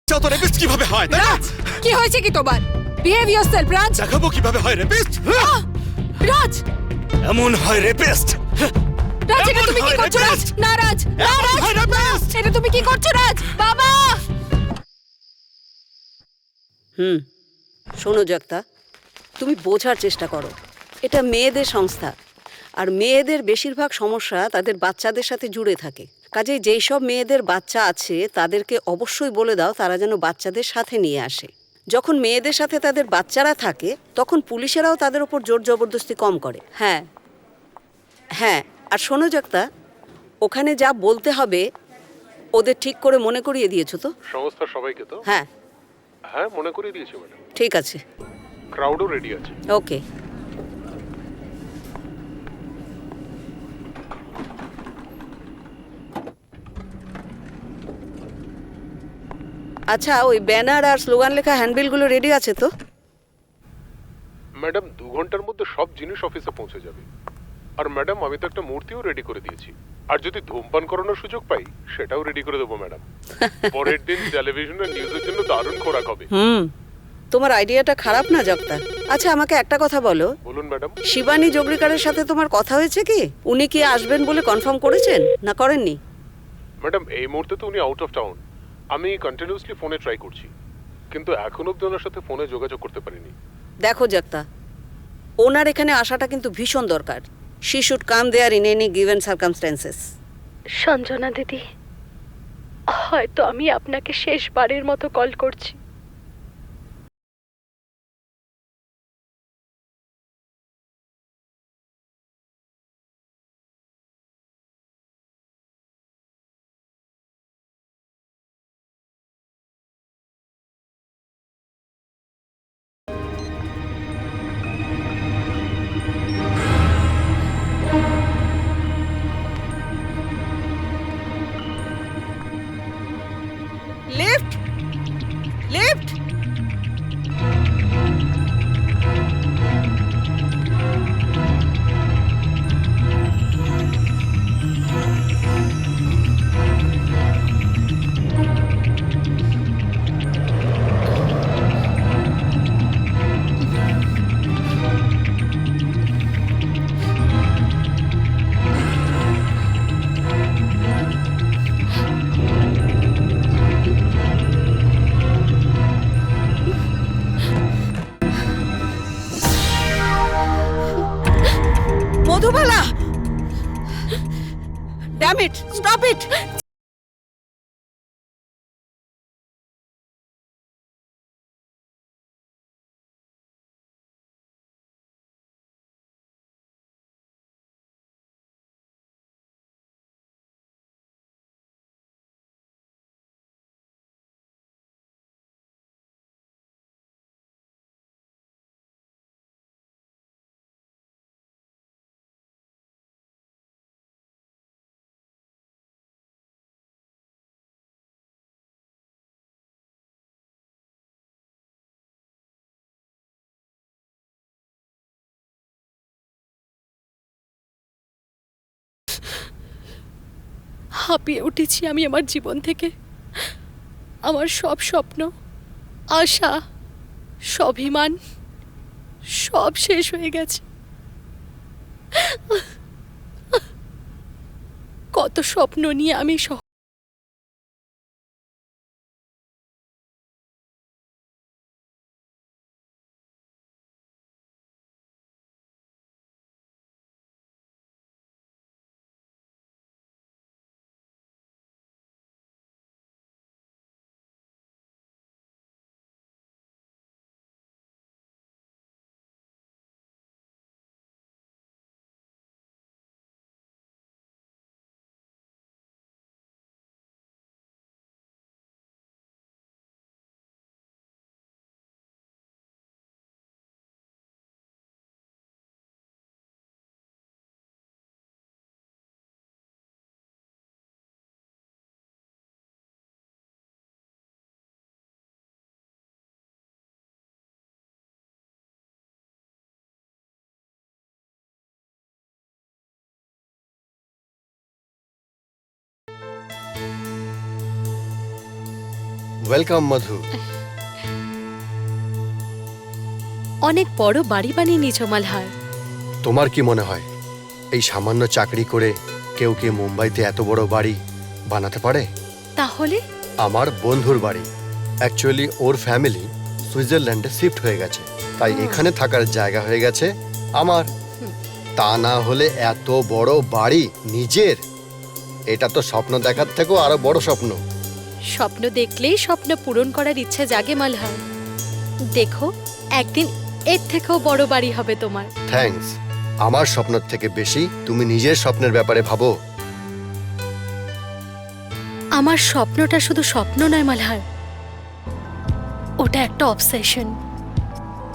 তো রেপিস্ট কিভাবে হয় তাই না? রাজ, কি হয়েছে কি তোমার? বিহেভ ইয়োরসেলফ রাজ। দেখাবো কিভাবে হয় রেপিস্ট। রাজ, এমন হয় রেপিস্ট। রাজ, এটা তুমি কি করছো রাজ? না রাজ, না রাজ, এটা তুমি কি করছো রাজ? বাবা! শোনো জগতা, তুমি বোঝার চেষ্টা করো, এটা মেয়েদের সংস্থা, আর মেয়েদের বেশিরভাগ সমস্যা তাদের বাচ্চাদের সাথে জুড়ে থাকে। কাজেই যেই সব মেয়েদের বাচ্চা আছে তাদেরকে অবশ্যই বলে দাও তারা যেন বাচ্চাদের সাথে নিয়ে আসে। যখন মেয়েদের সাথে তাদের বাচ্চারা থাকে তখন পুলিশেরাও তাদের ওপর জোর জবরদস্তি কম করে। হ্যাঁ হ্যাঁ, আর শোনো জগতা, ওখানে যা বলতে হবে ওদের ঠিক করে মনে করিয়ে দিয়েছো তো? সংস্থার সবাইকে তো? হ্যাঁ হ্যাঁ, মনে করিয়ে দিয়েছি ম্যাডাম। ঠিক আছে, ক্রাউডও রেডি আছে। ওকে। আচ্ছা, ওই ব্যানার আর স্লোগান লেখা হ্যান্ডবিলগুলো রেডি আছে তো? ম্যাডাম 2 ঘন্টার মধ্যে সব জিনিস অফিসে পৌঁছে যাবে। আর ম্যাডাম আমি তো একটা মূর্তিও রেডি করে দিয়েছি, আর যদি ধূমপান করানোর সুযোগ পাই সেটাও রেডি করে দেবো ম্যাডাম। পরের দিন টেলিভিশন আর নিউজের জন্য দারুণ খোরাক হবে। তোমার আইডিয়াটা খারাপ না জগতা। আচ্ছা, আমাকে একটা কথা বলো, বলুন ম্যাডাম। শিবানী যোগরিকারের সাথে তোমার কথা হয়েছে কি? উনি কি আসবেন বলে কনফার্ম করেছেন না করেননি? ম্যাডাম এই মুহূর্তে তো উনি আউট অফ টাউন। আমি কন্টিনিউয়াসলি ফোনে ট্রাই করছি, কিন্তু এখন অব্দি ওনার সাথে ফোনে যোগাযোগ করতে পারিনি। দেখো জগতা, ওনার এখানে আসাটা কিন্তু ভীষণ দরকার। She should come there in any given circumstances. Sanjana দিদি, হয়তো আমি আপনাকে শেষবারের মতো কল করছি। Lift, lift. Madhubala, damn it, stop it. হাঁপিয়ে উঠেছি আমি আমার জীবন থেকে। আমার সব স্বপ্ন, আশা, স্বাভিমান সব শেষ হয়ে গেছে। কত স্বপ্ন নিয়ে আমি ওয়েলকাম মধু। অনেক বড় বাড়ি বানিয়ে নিয়েছো মালহার। তোমার কি মনে হয় এই সামান্য চাকরি করে কেউ কি মুম্বাইতে এত বড় বাড়ি বানাতে পারে? তাহলে আমার বন্ধুর বাড়ি, অ্যাকচুয়ালি ওর ফ্যামিলি সুইজারল্যান্ডে শিফট হয়ে গেছে, তাই এখানে থাকার জায়গা হয়ে গেছে আমার। তা না হলে এত বড় বাড়ি নিজের, এটা তো স্বপ্ন দেখার থেকেও আরো বড় স্বপ্ন। স্বপ্ন দেখলেই স্বপ্ন পূরণ করার ইচ্ছা জাগে মালহার। দেখো একদিন এর থেকেও বড় বাড়ি হবে তোমার। থ্যাঙ্কস। আমার স্বপ্নের থেকে বেশি তুমি নিজের স্বপ্নের ব্যাপারে ভাবো। আমার স্বপ্নটা শুধু স্বপ্ন নয় মালহার, ওটা একটা অবসেশন,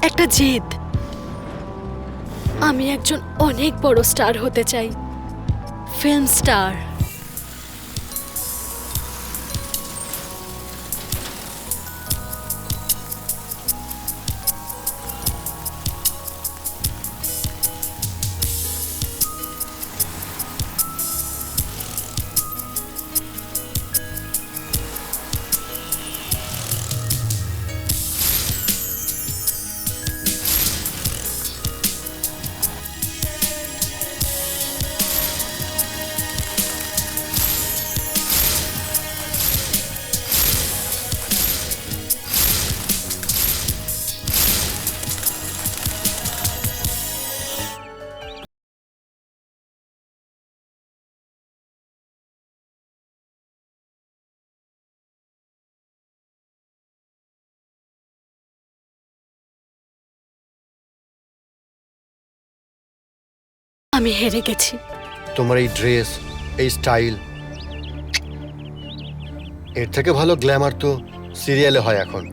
একটা জেদ। আমি একজন অনেক বড় স্টার হতে চাই, ফিল্ম স্টার। আমি হেরে গেছি। তোমার এই ড্রেস, এই স্টাইল, এর থেকে ভালো গ্ল্যামার তো সিরিয়ালে হয় এখন।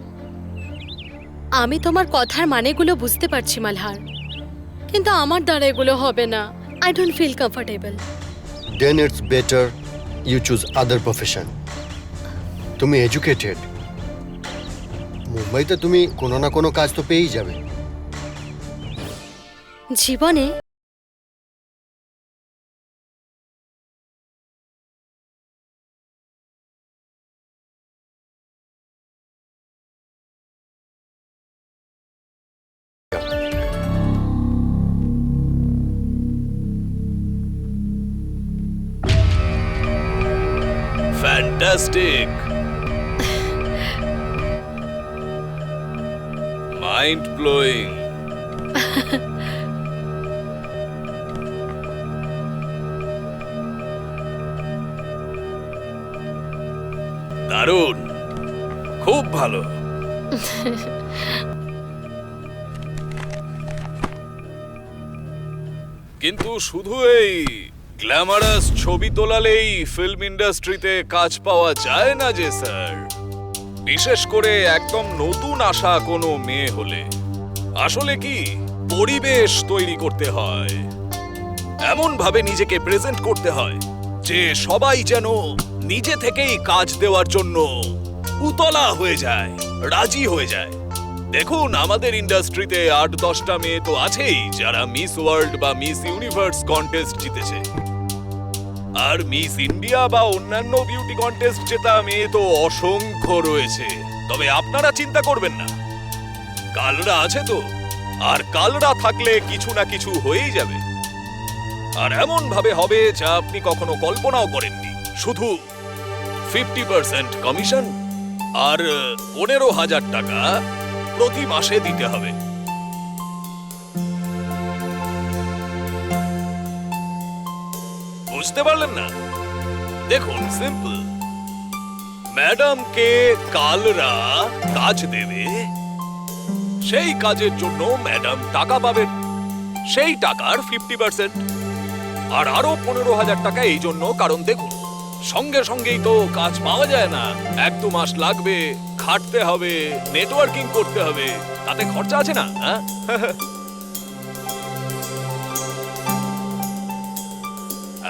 আমি তোমার কথার মানেগুলো বুঝতে পারছি মালহার, কিন্তু আমার দ্বারা এগুলো হবে না। I don't feel comfortable. Then it's better you choose other profession. তুমি এডুকেটেড, মুম্বাইতে তুমি কোনো না কোনো কাজ তো পেয়েই যাবে। জীবনে Fantastic! Mind blowing! দারুণ, খুব ভালো। কিন্তু শুধু এই গ্ল্যামারাস ছবি তোলালেই ফিল্ম ইন্ডাস্ট্রিতে কাজ পাওয়া যায় না যে স্যার। বিশেষ করে একদম নতুন আসা কোনো মেয়ে হলে আসলে কি পরিবেশ তৈরি করতে হয়, এমন ভাবে নিজেকে প্রেজেন্ট করতে হয় যে সবাই যেন নিজে থেকেই কাজ দেওয়ার জন্য উতলা হয়ে যায়, রাজি হয়ে যায়। দেখুন আমাদের ইন্ডাস্ট্রিতে ৮-১০টা মেয়ে তো আছেই যারা মিস ওয়ার্ল্ড বা মিস ইউনিভার্স কন্টেস্ট জিতেছে, আর মিস ইন্ডিয়া বা অন্যান্য বিউটি কন্টেস্ট জেতা মেয়ে তো অসংখ্য রয়েছে। তবে আপনারা চিন্তা করবেন না, কালরা আছে তো, আর কালরা থাকলে কিছু না কিছু হয়েই যাবে। আর এমন ভাবে হবে যা আপনি কখনো কল্পনাও করেননি। শুধু 50% কমিশন আর 15,000 টাকা প্রতি মাসে দিতে হবে। বুঝতে পারলেন না? দেখুন সিম্পল, ম্যাডামকে কালরা কাজ দেবে, সেই কাজের জন্য ম্যাডাম টাকা পাবেন, সেই টাকার 50%। আর আরো 15,000 টাকা এই জন্য, কারণ দেখুন সঙ্গে সঙ্গেই তো কাজ পাওয়া যায় না, 1-2 মাস লাগবে, খাটতে হবে, নেটওয়ার্কিং করতে হবে, তাতে খরচা আছে না?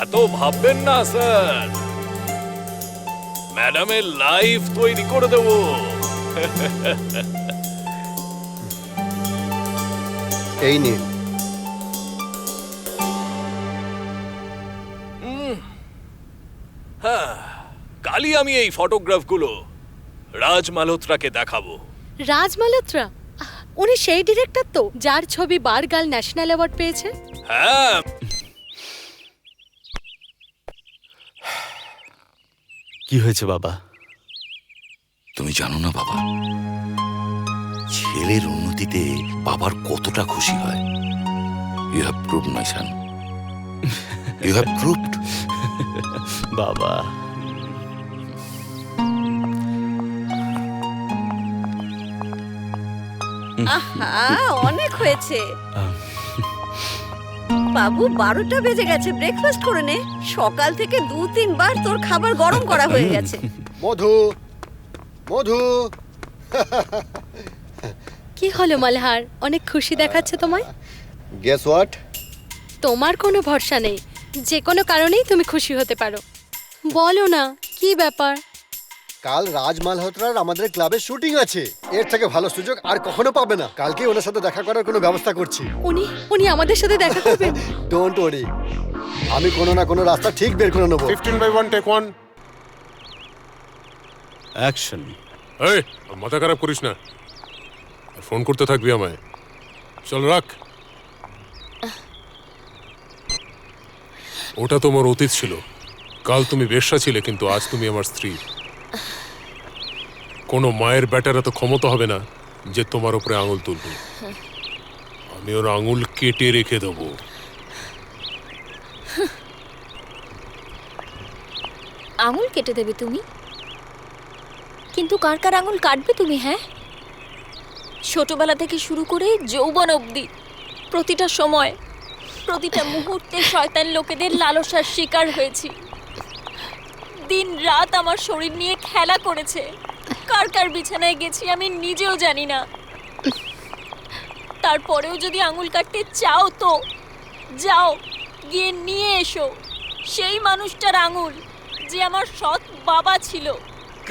এত ভাববেন না স্যার, ম্যাডামের লাইফ তৈরি করে দেব। এই নিন। হ্যাঁ, কালই আমি এই ফটোগ্রাফগুলো রাজ মালহোত্রাকে দেখাবো। রাজ মালহোত্রা, উনি সেই ডিরেক্টর তো যার ছবি বার গার্ল ন্যাশনাল অ্যাওয়ার্ড পেয়েছে? হ্যাঁ, কি হয়েছে বাবা? তুমি জানো না বাবা, ছেলের উন্নতিতে বাবার কতটা খুশি হয়। You have proved my son, you have proved. বাবা আহা, অনেক হয়েছে বাবু। 12টা বেজে গেছে, ব্রেকফাস্ট করে নে। সকাল থেকে 2-3 বার তোর খাবার গরম করা হয়ে গেছে। মধু, মধু। কি হলো মালহার, অনেক খুশি দেখাচ্ছে তোমায়? Guess what? তোমার কোনো ভরসা নেই, যে কোনো কারণেই তুমি খুশি হতে পারো। বলো না কি ব্যাপার? কাল রাজ মালহোত্রার আমাদের ক্লাবে শুটিং আছে। এর থেকে ভালো সুযোগ আর কখনো পাবে না। কালকে ওনার সাথে দেখা করার কোনো ব্যবস্থা করছি। উনি উনি আমাদের সাথে দেখা করবেন? ডোন্ট ওয়ারি, আমি কোনো না কোনো রাস্তা ঠিক বের করে নেবো। 15/1 টেক 1। অ্যাকশন। এই মাথা খারাপ করিস না, আর ফোন করতে থাকবি আমায়। চল রাখ। ওটা তোমার অতীত ছিল। কাল তুমি বেশ্যা ছিলে, কিন্তু আজ তুমি আমার স্ত্রী। কোনো মায়ের ব্যাটার এত ক্ষমতা হবে না যে তোমার উপরে আঙুল তুলবে। আমি ওর আঙুল কেটে রেখে দেবো। আঙুল কেটে দেবে তুমি? কিন্তু কার কার আঙুল কাটবে তুমি? হ্যাঁ, ছোটবেলা থেকে শুরু করে যৌবন অবধি প্রতিটা সময়, প্রতিটা মুহূর্তে শয়তান লোকেদের লালসার শিকার হয়েছি। দিন রাত আমার শরীর নিয়ে খেলা করেছে। কার কার বিছানায় গেছি আমি নিজেও জানি না। তারপরেও যদি আঙুল কাটতে চাও তো যাও, গিয়ে নিয়ে এসো সেই মানুষটার আঙুল যে আমার সৎ বাবা ছিল।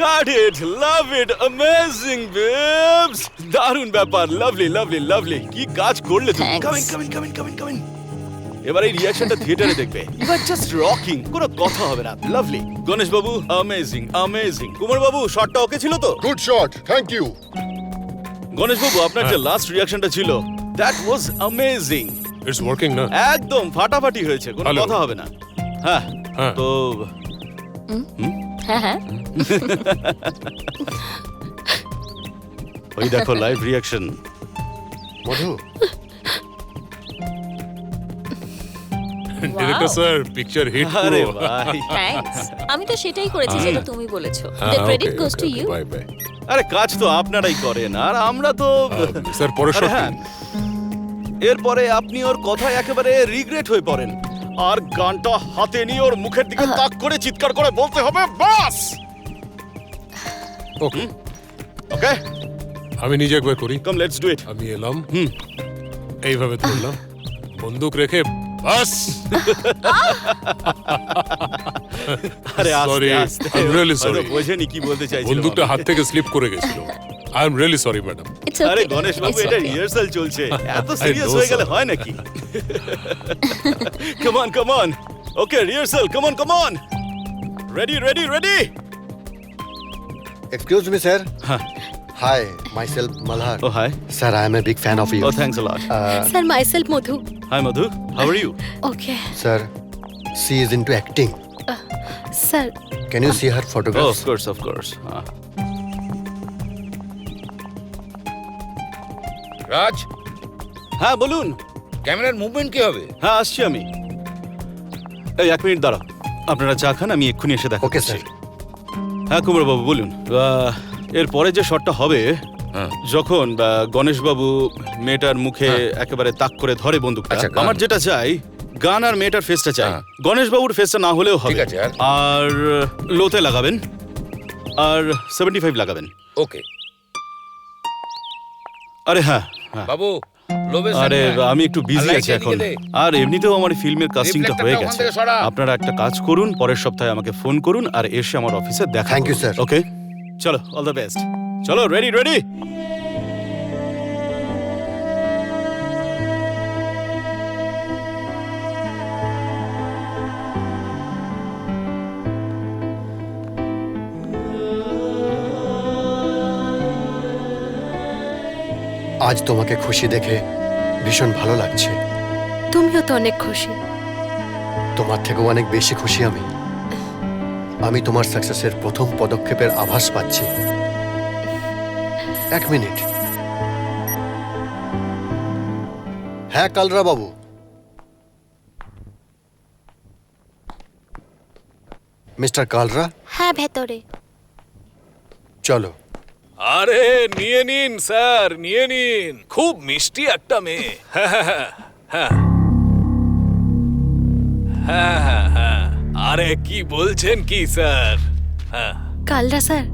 Got it, love it, amazing babes. দারুণ ব্যাপার, লাভলি লাভলি লাভলি। কি কাজ করলে তুমি? Thanks. Coming coming coming coming coming. এবার এই রিঅ্যাকশনটা থিয়েটারে দেখবে। ইউ আর জাস্ট রকিং, কোনো কথা হবে না। লাভলি। গণেশ বাবু অ্যামেজিং অ্যামেজিং। কুমার বাবু শটটা ওকে ছিল তো? Good shot, thank you. Ganesh বাবু আপনার যে লাস্ট রিঅ্যাকশনটা ছিল, that was amazing. It's working না? একদম ফাটাফাটি হয়েছে, কোনো Hello. কথা হবে না। হ্যাঁ হ্যাঁ। তো হ্যাঁ হ্যাঁ, ওই দেখো লাইভ রিঅ্যাকশন। মধু, ডিরেক্টর স্যার, পিকচার হিট। আরে ভাই, থ্যাঙ্কস। আমি তো সেটাই করেছি যেটা তুমি বলেছো। The credit goes to you. Bye bye. আরে কাজ তো আপনারাই করেন আর আমরা তো স্যার পরের আরে শট। হ্যাঁ, এরপরে আপনি ওর কথায় একেবারে রিগ্রেট হয়ে পড়েন আর গানটা হাতে নিয়ে ওর মুখের দিকে তাক করে চিৎকার করে বলতে হবে বাস। ওকে, ওকে, আমি নিজে একবার করি। Come let's do it. আমি এলাম, এইভাবে ধরলাম, বন্দুক রেখে বাস। আরে Sorry, আস্তে আস্তে, I'm really হয়তো sorry. বোঝেনি কি বলতে চাইছিল। বন্দুকটা হাত থেকে স্লিপ করে গেছিল। I am really sorry madam. It's আরে ওকে। গণেশ বাবু, এটা রিহার্সাল চলছে, এত সিরিয়াস know, হয়ে গেলে sir. হয় নাকি? Come on come on. Okay rehearsal, come on come on. Ready ready ready. Excuse me sir. হ্যাঁ। Hi, myself Malhar. Oh hi. Sir, I am a big fan of you. Oh thanks a lot. Sir, myself Madhu. Hi Madhu, how are you? Okay sir, she is into acting. Sir, can you see her Oh, photographs? of course, of course. Raj, হ্যাঁ বলুন। ক্যামেরার movement কি হবে? হ্যাঁ আসছি আমি। এই 1 minute দাঁড়াও, আপনারা চা খান, আমি এক্ষুনি এসে দেখা Okay, করছি। sir. হ্যাঁ কুমার বাবু বলুন। এরপরে যে শটটা হবে, হ্যাঁ। যখন গণেশ বাবু মেয়েটার মুখে একেবারে তাক করে ধরে বন্দুকটা, আচ্ছা, গান। আমার যেটা চাই, গান আর মেয়েটার ফেসটা চাই। হ্যাঁ। গণেশ বাবুর ফেসটা না হলেও হবে। ঠিক আছে, আর? আর লোতে লাগাবেন আর 75 লাগাবেন। ওকে আরে হ্যাঁ হ্যাঁ। বাবু, লোবেশন আরে নয়। আমি একটু বিজি আর আছি লাইটটা এখন, এদিকে দে। আর এমনিতেও আমার ফিল্মের কাস্টিংটা হয়ে রিফ্লেক্টরটা ওখান গেছে। থেকে সরা। আপনারা একটা কাজ করুন, পরের সপ্তাহে আমাকে ফোন করুন আর এসে আমার অফিসে দেখা Thank you, sir. ওকে, চলো, অল দ্য বেস্ট। চলো, রেডি রেডি। আজ তোমাকে খুশি দেখে ভীষণ ভালো লাগছে। তুমিও তো অনেক খুশি। তোমার থেকেও অনেক বেশি খুশি আমি। আমি তোমার সাকসেসের প্রথম পদক্ষেপের আভাস পাচ্ছি। এক মিনিট। হ্যাঁ কালরা বাবু, মিস্টার কালরা, হ্যাঁ ভেতরে। চলো। আরে নিয়ে নিন স্যার, নিয়ে নিন। খুব মিষ্টি একটা মেয়ে। হ্যাঁ হ্যাঁ হ্যাঁ হ্যাঁ হ্যাঁ হ্যাঁ। আরে কি বলছেন কি স্যার? হ্যাঁ কালরা স্যার,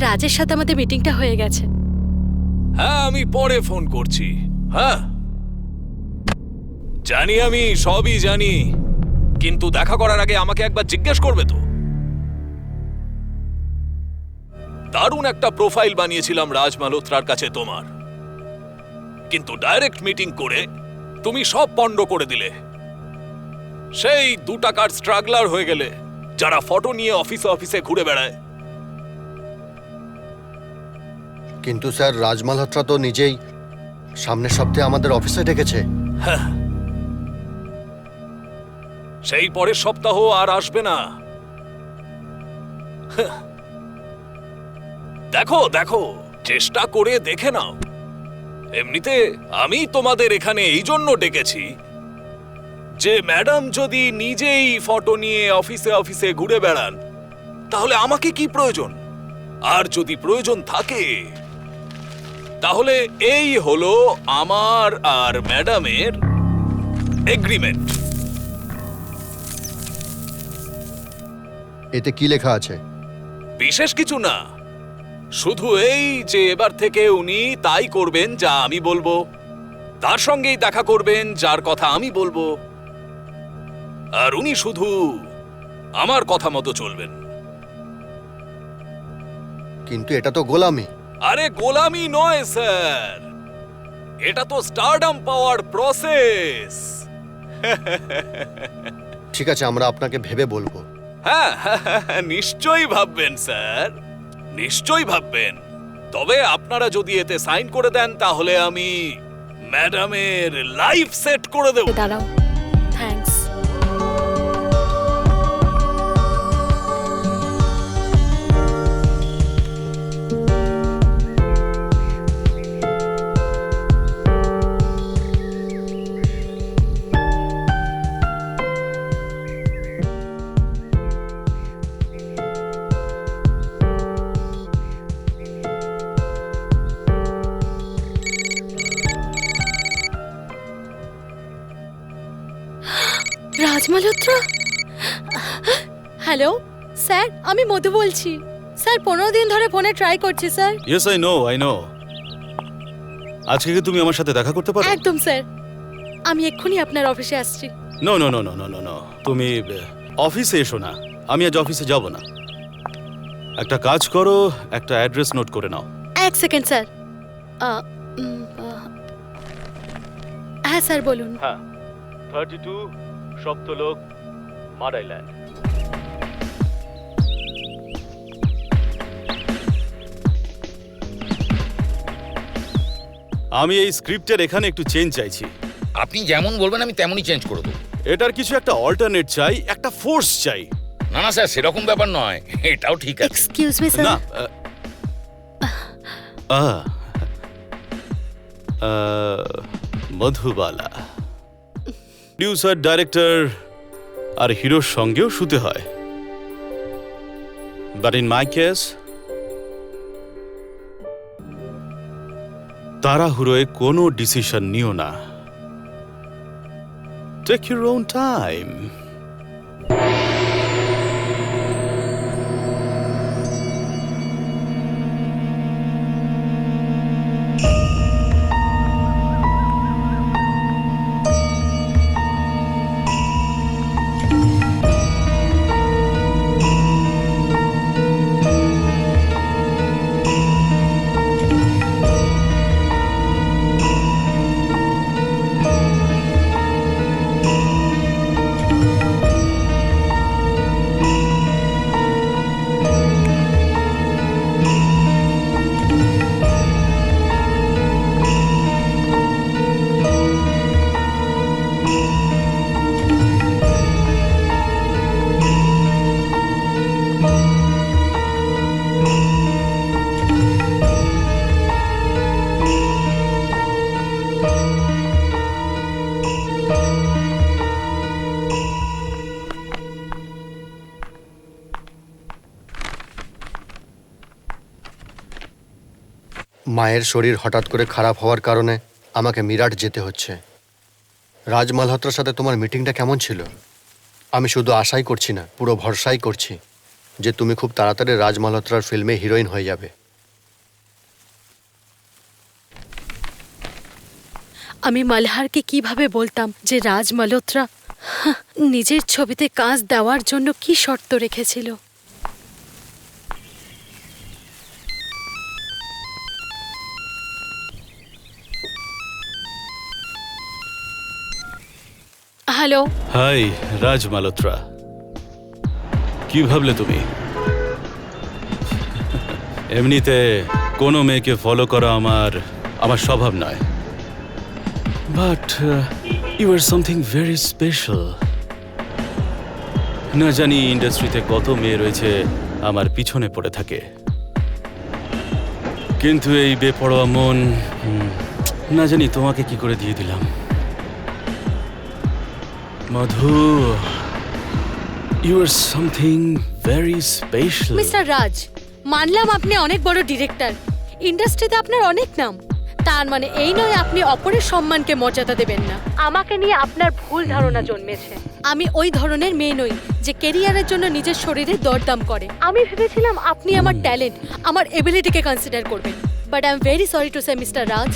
রাজের সাথে আমাদের মিটিংটা হয়ে গেছে। হ্যাঁ আমি পরে ফোন করছি। হ্যাঁ জানি, আমি সবই জানি, কিন্তু দেখা করার আগে আমাকে একবার জিজ্ঞেস করবে তো। দারুণ একটা প্রোফাইল বানিয়েছিলাম রাজ মালহোত্রার কাছে তোমার, কিন্তু ডাইরেক্ট মিটিং করে তুমি সব পণ্ড করে দিলে। সেই 2 টাকার স্ট্রাগলার হয়ে গেলে, যারা ফটো নিয়ে অফিসে অফিসে ঘুরে বেড়ায়। কিন্তু স্যার, রাজ মালহোত্রা তো নিজেই সামনের সপ্তাহে আমাদের অফিসে ডেকেছে। হ্যাঁ, সেই পরের সপ্তাহ আর আসবে না। হ্যাঁ। দেখো দেখো, চেষ্টা করে দেখে নাও। এমনিতে আমি তোমাদের এখানে এই জন্য ডেকেছি যে ম্যাডাম যদি নিজেই ফটো নিয়ে অফিসে অফিসে ঘুরে বেড়ান, তাহলে আমাকে কি প্রয়োজন? আর যদি প্রয়োজন থাকে, তাহলে এই হলো আমার আর ম্যাডামের এগ্রিমেন্ট। এতে কি লেখা আছে? বিশেষ কিছু না, শুধু এই যে এবার থেকে উনি তাই করবেন যা আমি বলবো, তার সঙ্গেই দেখা করবেন যার কথা আমি বলবো, আর উনি শুধু আমার কথা মতো চলবেন। কিন্তু এটা তো গোলামি। আরে গোলামি নয় স্যার, এটা তো স্টারডাম পাওয়ার প্রসেস। ঠিক আছে, আমরা আপনাকে ভেবে বলবো। হ্যাঁ নিশ্চয়ই ভাববেন স্যার, নিশ্চয়ই ভাববেন। তবে আপনারা যদি এতে সাইন করে দেন, তাহলে আমি ম্যাডামের লাইফ সেট করে দেব। দাঁড়াও, থ্যাঙ্কস। রাজ মালহোত্রা, হ্যালো স্যার, আমি মধু বলছি। স্যার 15 দিন ধরে ফোনে ট্রাই করছি স্যার। Yes I know. আজকে কি তুমি আমার সাথে দেখা করতে পারো? একদম স্যার, আমি এক্ষুনি আপনার অফিসে আসছি। No no no no no no no, তুমি অফিসে এসো না। আমি আজ অফিসে যাব না। একটা কাজ করো, একটা অ্যাড্রেস নোট করে নাও। 1 সেকেন্ড স্যার। হ্যাঁ স্যার বলুন। হ্যাঁ, 32 সপ্তলোক, মাড আইল্যান্ড। আমি এই স্ক্রিপ্টের এখানে একটু চেঞ্জ চাইছি। আপনি যেমন বলবেন আমি তেমনই চেঞ্জ করে দেবো। এটার কিছু একটা অল্টারনেট চাই, একটা ফোর্স চাই। না না স্যার, সেরকম ব্যাপার নয়, এটাও ঠিক আছে। Excuse me sir. না মধুবালা, প্রডিউসার, ডাইরেক্টর আর হিরোর সঙ্গেও শুতে হয়। বাট ইন মাই কেস, তাড়াহুড়োয় কোনো ডিসিশন নিও না। Take your own time. মায়ের শরীর হঠাৎ করে খারাপ হওয়ার কারণে আমাকে মিরাট যেতে হচ্ছে। রাজ মালহোত্রার সাথে তোমার মিটিংটা কেমন ছিল? আমি শুধু আশাই করছি না, পুরো ভরসাই করছি যে তুমি খুব তাড়াতাড়ি রাজ মালহোত্রার ফিল্মে হিরোইন হয়ে যাবে। আমি মালহারকে কিভাবে বলতাম যে রাজ মালহোত্রা নিজের ছবিতে কাজ দেওয়ার জন্য কি শর্ত রেখেছিল? হ্যালো, হাই রাজ মালহোত্রা, কি ভাবলে তুমি? এমনিতে কোনো মেয়েকে ফলো করা আমার স্বভাব নয়, but you are something very special. না জানি ইন্ডাস্ট্রিতে কত মেয়ে রয়েছে আমার পিছনে পড়ে থাকে, কিন্তু এই বেপরোয়া মন না জানি তোমাকে কি করে দিয়ে দিলাম। Madhu, you are something very special. Mister Raj, মানলাম আপনি অনেক বড় ডিরেক্টর, ইন্ডাস্ট্রিতে আপনার অনেক নাম, তার মানে এই নয় আপনি অপরের সম্মানকে মর্যাদা দেবেন না। আমাকে নিয়ে আপনার ভুল ধারণা জন্মেছে। আমি ওই ধরনের মেয়ে নই যে কেরিয়ারের জন্য নিজের শরীরে দরদাম করে। আমি ভেবেছিলাম আপনি আমার ট্যালেন্ট, আমার এবিলিটিকে কনসিডার করবেন, but I am very sorry to say mister Raj,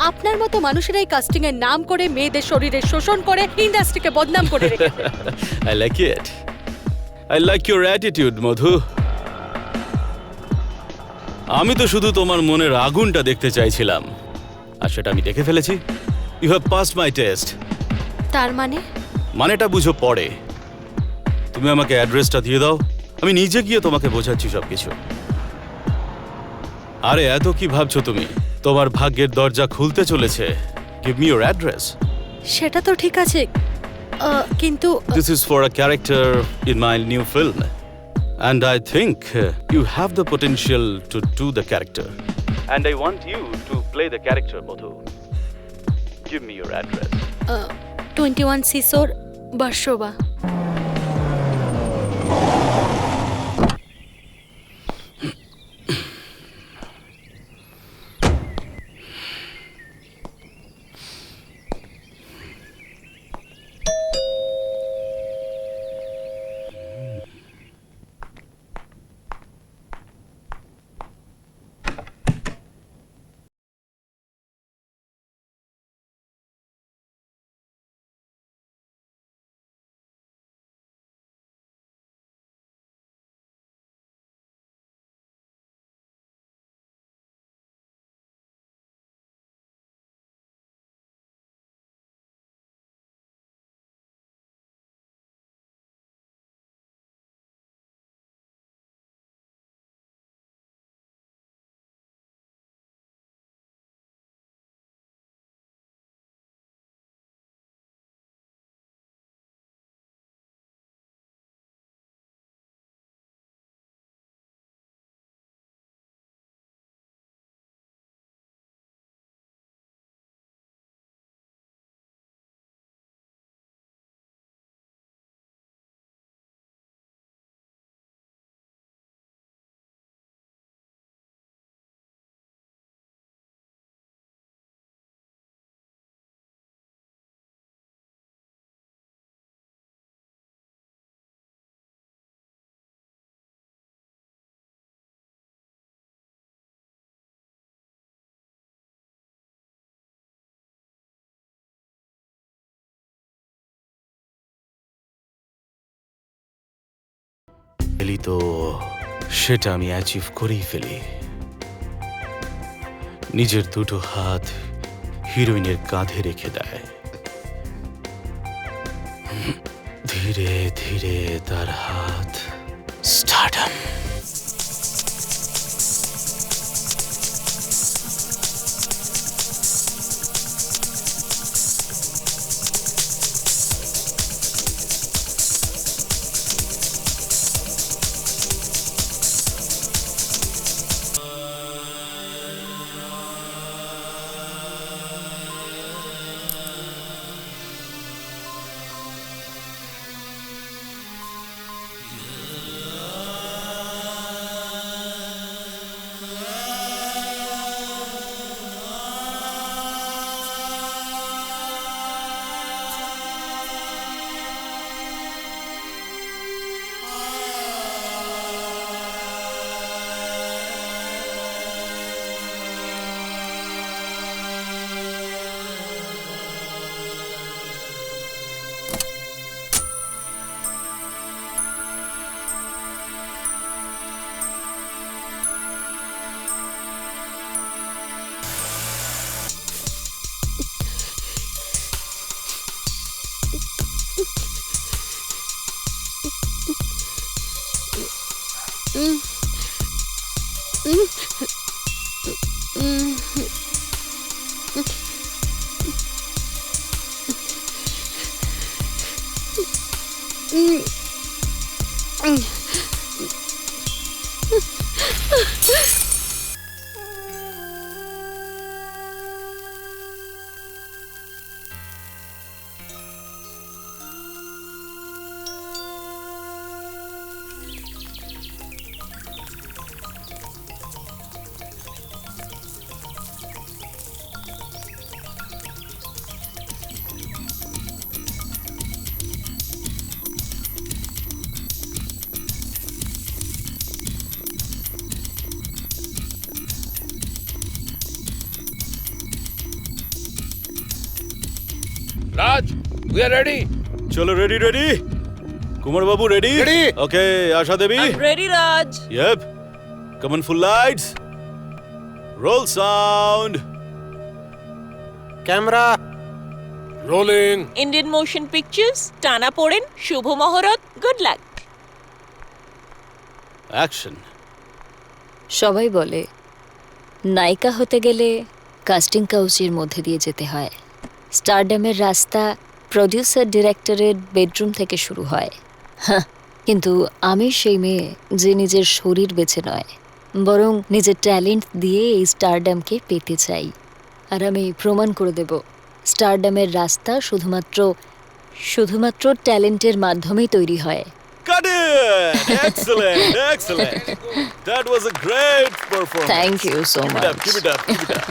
আপনার মতো মানুষেরাই কাস্টিং এর নাম করে মেয়েদের শরীরে শোষণ করে ইন্ডাস্ট্রিকে বদনাম করে রেখেছে। I like it. I like your attitude, মধু। আমি তো শুধু তোমার মনের আগুনটা দেখতে চাইছিলাম, আর সেটা আমি দেখে ফেলেছি। You have passed my test. তার মানে? মানেটা বুঝো পরে। তুমি আমাকে অ্যাড্রেসটা দিয়ে দাও, আমি নিজে গিয়ে তোমাকে বোঝাচ্ছি সবকিছু। আরে এত কি ভাবছো তুমি? তোমার ভাগ্যের দরজা খুলতে চলেছে। Give me your address. সেটা তো ঠিক আছে, কিন্তু This is for a character in my new film. And I think you have the potential to do the character. And I want you to play the character, Madhu. Give me your address. 21 সিসোর, Versova. ফেলি তো সেটা আমি achieve করেই ফেলি। নিজের দুটো হাত হিরোইনের কাঁধে রেখে দেয়, ধীরে ধীরে তার হাত স্টার্টম। Raj, we are ready. চলো রেডি রেডি কুমার বাবু ready Ready. Okay Asha Devi ready Raj Yep. Come on, full lights. Roll sound. Camera rolling. Indian motion pictures টানা পড়েন শুভ মহরত গুড লাক Action. সবাই বলে নায়িকা হতে গেলে কাস্টিং কাউচের মধ্যে দিয়ে যেতে হয়। স্টারডামের রাস্তা প্রডিউসার ডিরেক্টরের বেডরুম থেকে শুরু হয়। হ্যাঁ, কিন্তু আমি সেই মেয়ে যে নিজের শরীর বেছে নয়, বরং নিজের ট্যালেন্ট দিয়ে এই স্টারডামকে পেতে চাই। আর আমি প্রমাণ করে দেব স্টারডামের রাস্তা শুধুমাত্র ট্যালেন্টের মাধ্যমেই তৈরি হয়। Cut it! Excellent, excellent. That was a great performance. Thank you so Keep it up, much. keep it up, keep it up.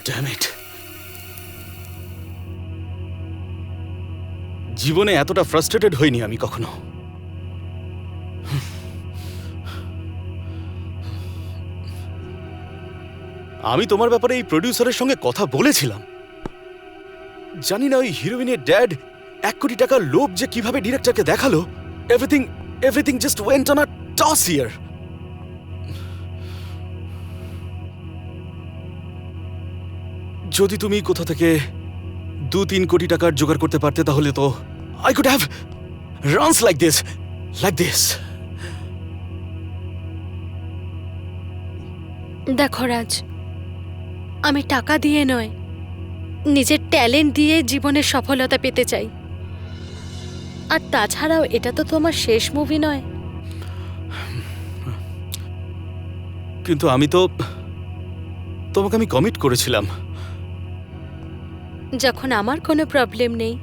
Damn it. জীবনে এতটা ফ্রাস্ট্রেটেড হইনি আমি কখনো। আমি তোমার ব্যাপারে এই প্রডিউসারের সঙ্গে কথা বলেছিলাম। জানি না ওই হিরোইনের ড্যাড 1 কোটি টাকার লোভ যে কিভাবে ডিরেক্টরকে দেখালো। Everything just went on a toss here. যদি তুমি কোথা থেকে 2-3 কোটি টাকার জোগাড় করতে পারতে তাহলে তো I could have runs like this. দেখো রাজ, আমি টাকা দিয়ে নয়, নিজের ট্যালেন্ট দিয়ে জীবনের সফলতা পেতে চাই। আর তাছাড়াও এটা তো তোমার শেষ মুভি নয়। কিন্তু আমি তো তোমাকে আমি কমিট করেছিলাম। যখন আমার কোনো প্রবলেম নেই,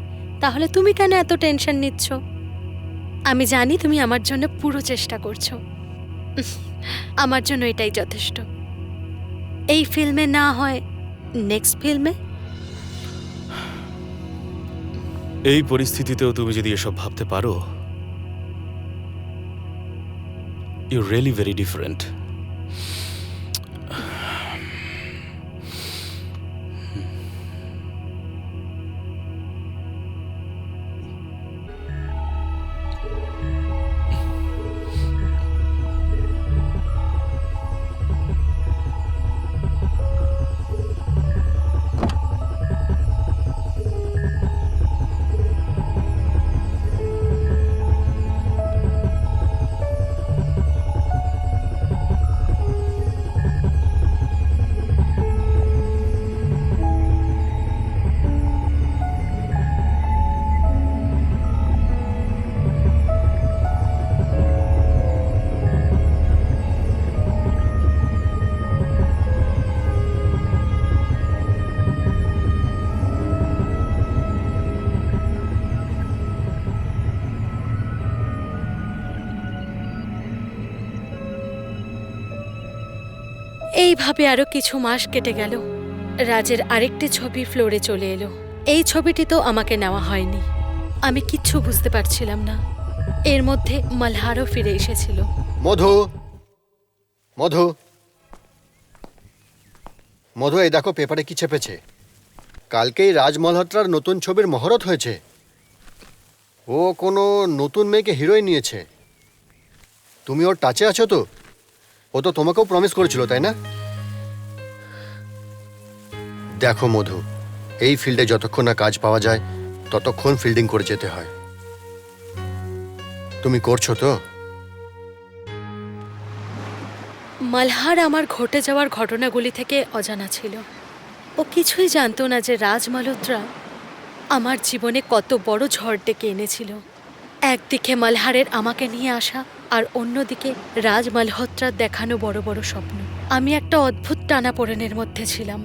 তাহলে তুমি কেন এত টেনশন নিচ্ছ? আমি জানি তুমি আমার জন্য পুরো চেষ্টা করছো। আমার জন্য এটাই যথেষ্ট। এই ফিল্মে না হয় নেক্সট ফিল্মে। এই পরিস্থিতিতেও তুমি যদি এসব ভাবতে পারো, ইউ রিয়েলি ভেরি ডিফারেন্ট। এইভাবে আরো কিছু মাস কেটে গেল। রাজের আরেকটি ছবি ফ্লোরে চলে এলো। এই ছবিটি তো আমাকে নেওয়া হয়নি। আমি কিচ্ছু বুঝতে পারছিলাম না। এর মধ্যে মালহারও ফিরে এসেছিল। মধু মধু মধু, এই দেখো পেপারে কি চেপেছে। কালকেই রাজ মালহোত্রার নতুন ছবির মহরত হয়েছে। ও কোনো নতুন মেয়েকে হিরোইন নিয়েছে। তুমি ওর টাচে আছো তো? ও তো তোমাকেও প্রমিস করেছিল, তাই না? দেখো মধু, এই ফিল্ডে যতক্ষণ না কাজ পাওয়া যায় ততক্ষণ ফিল্ডিং করে যেতে হয়। তুমি করছো তো? মালহার আমার ঘটে যাওয়ার ঘটনাগুলি থেকে অজানা ছিল। ও কিছুই জানতো না যে রাজ মালহোত্রা আমার জীবনে কত বড় ঝড় ডেকে এনেছিল। একদিকে মালহারের আমাকে নিয়ে আসা, আর অন্যদিকে রাজ মালহোত্রার দেখানো বড় বড় স্বপ্ন। আমি একটা অদ্ভুত টানাপোড়েনের মধ্যে ছিলাম।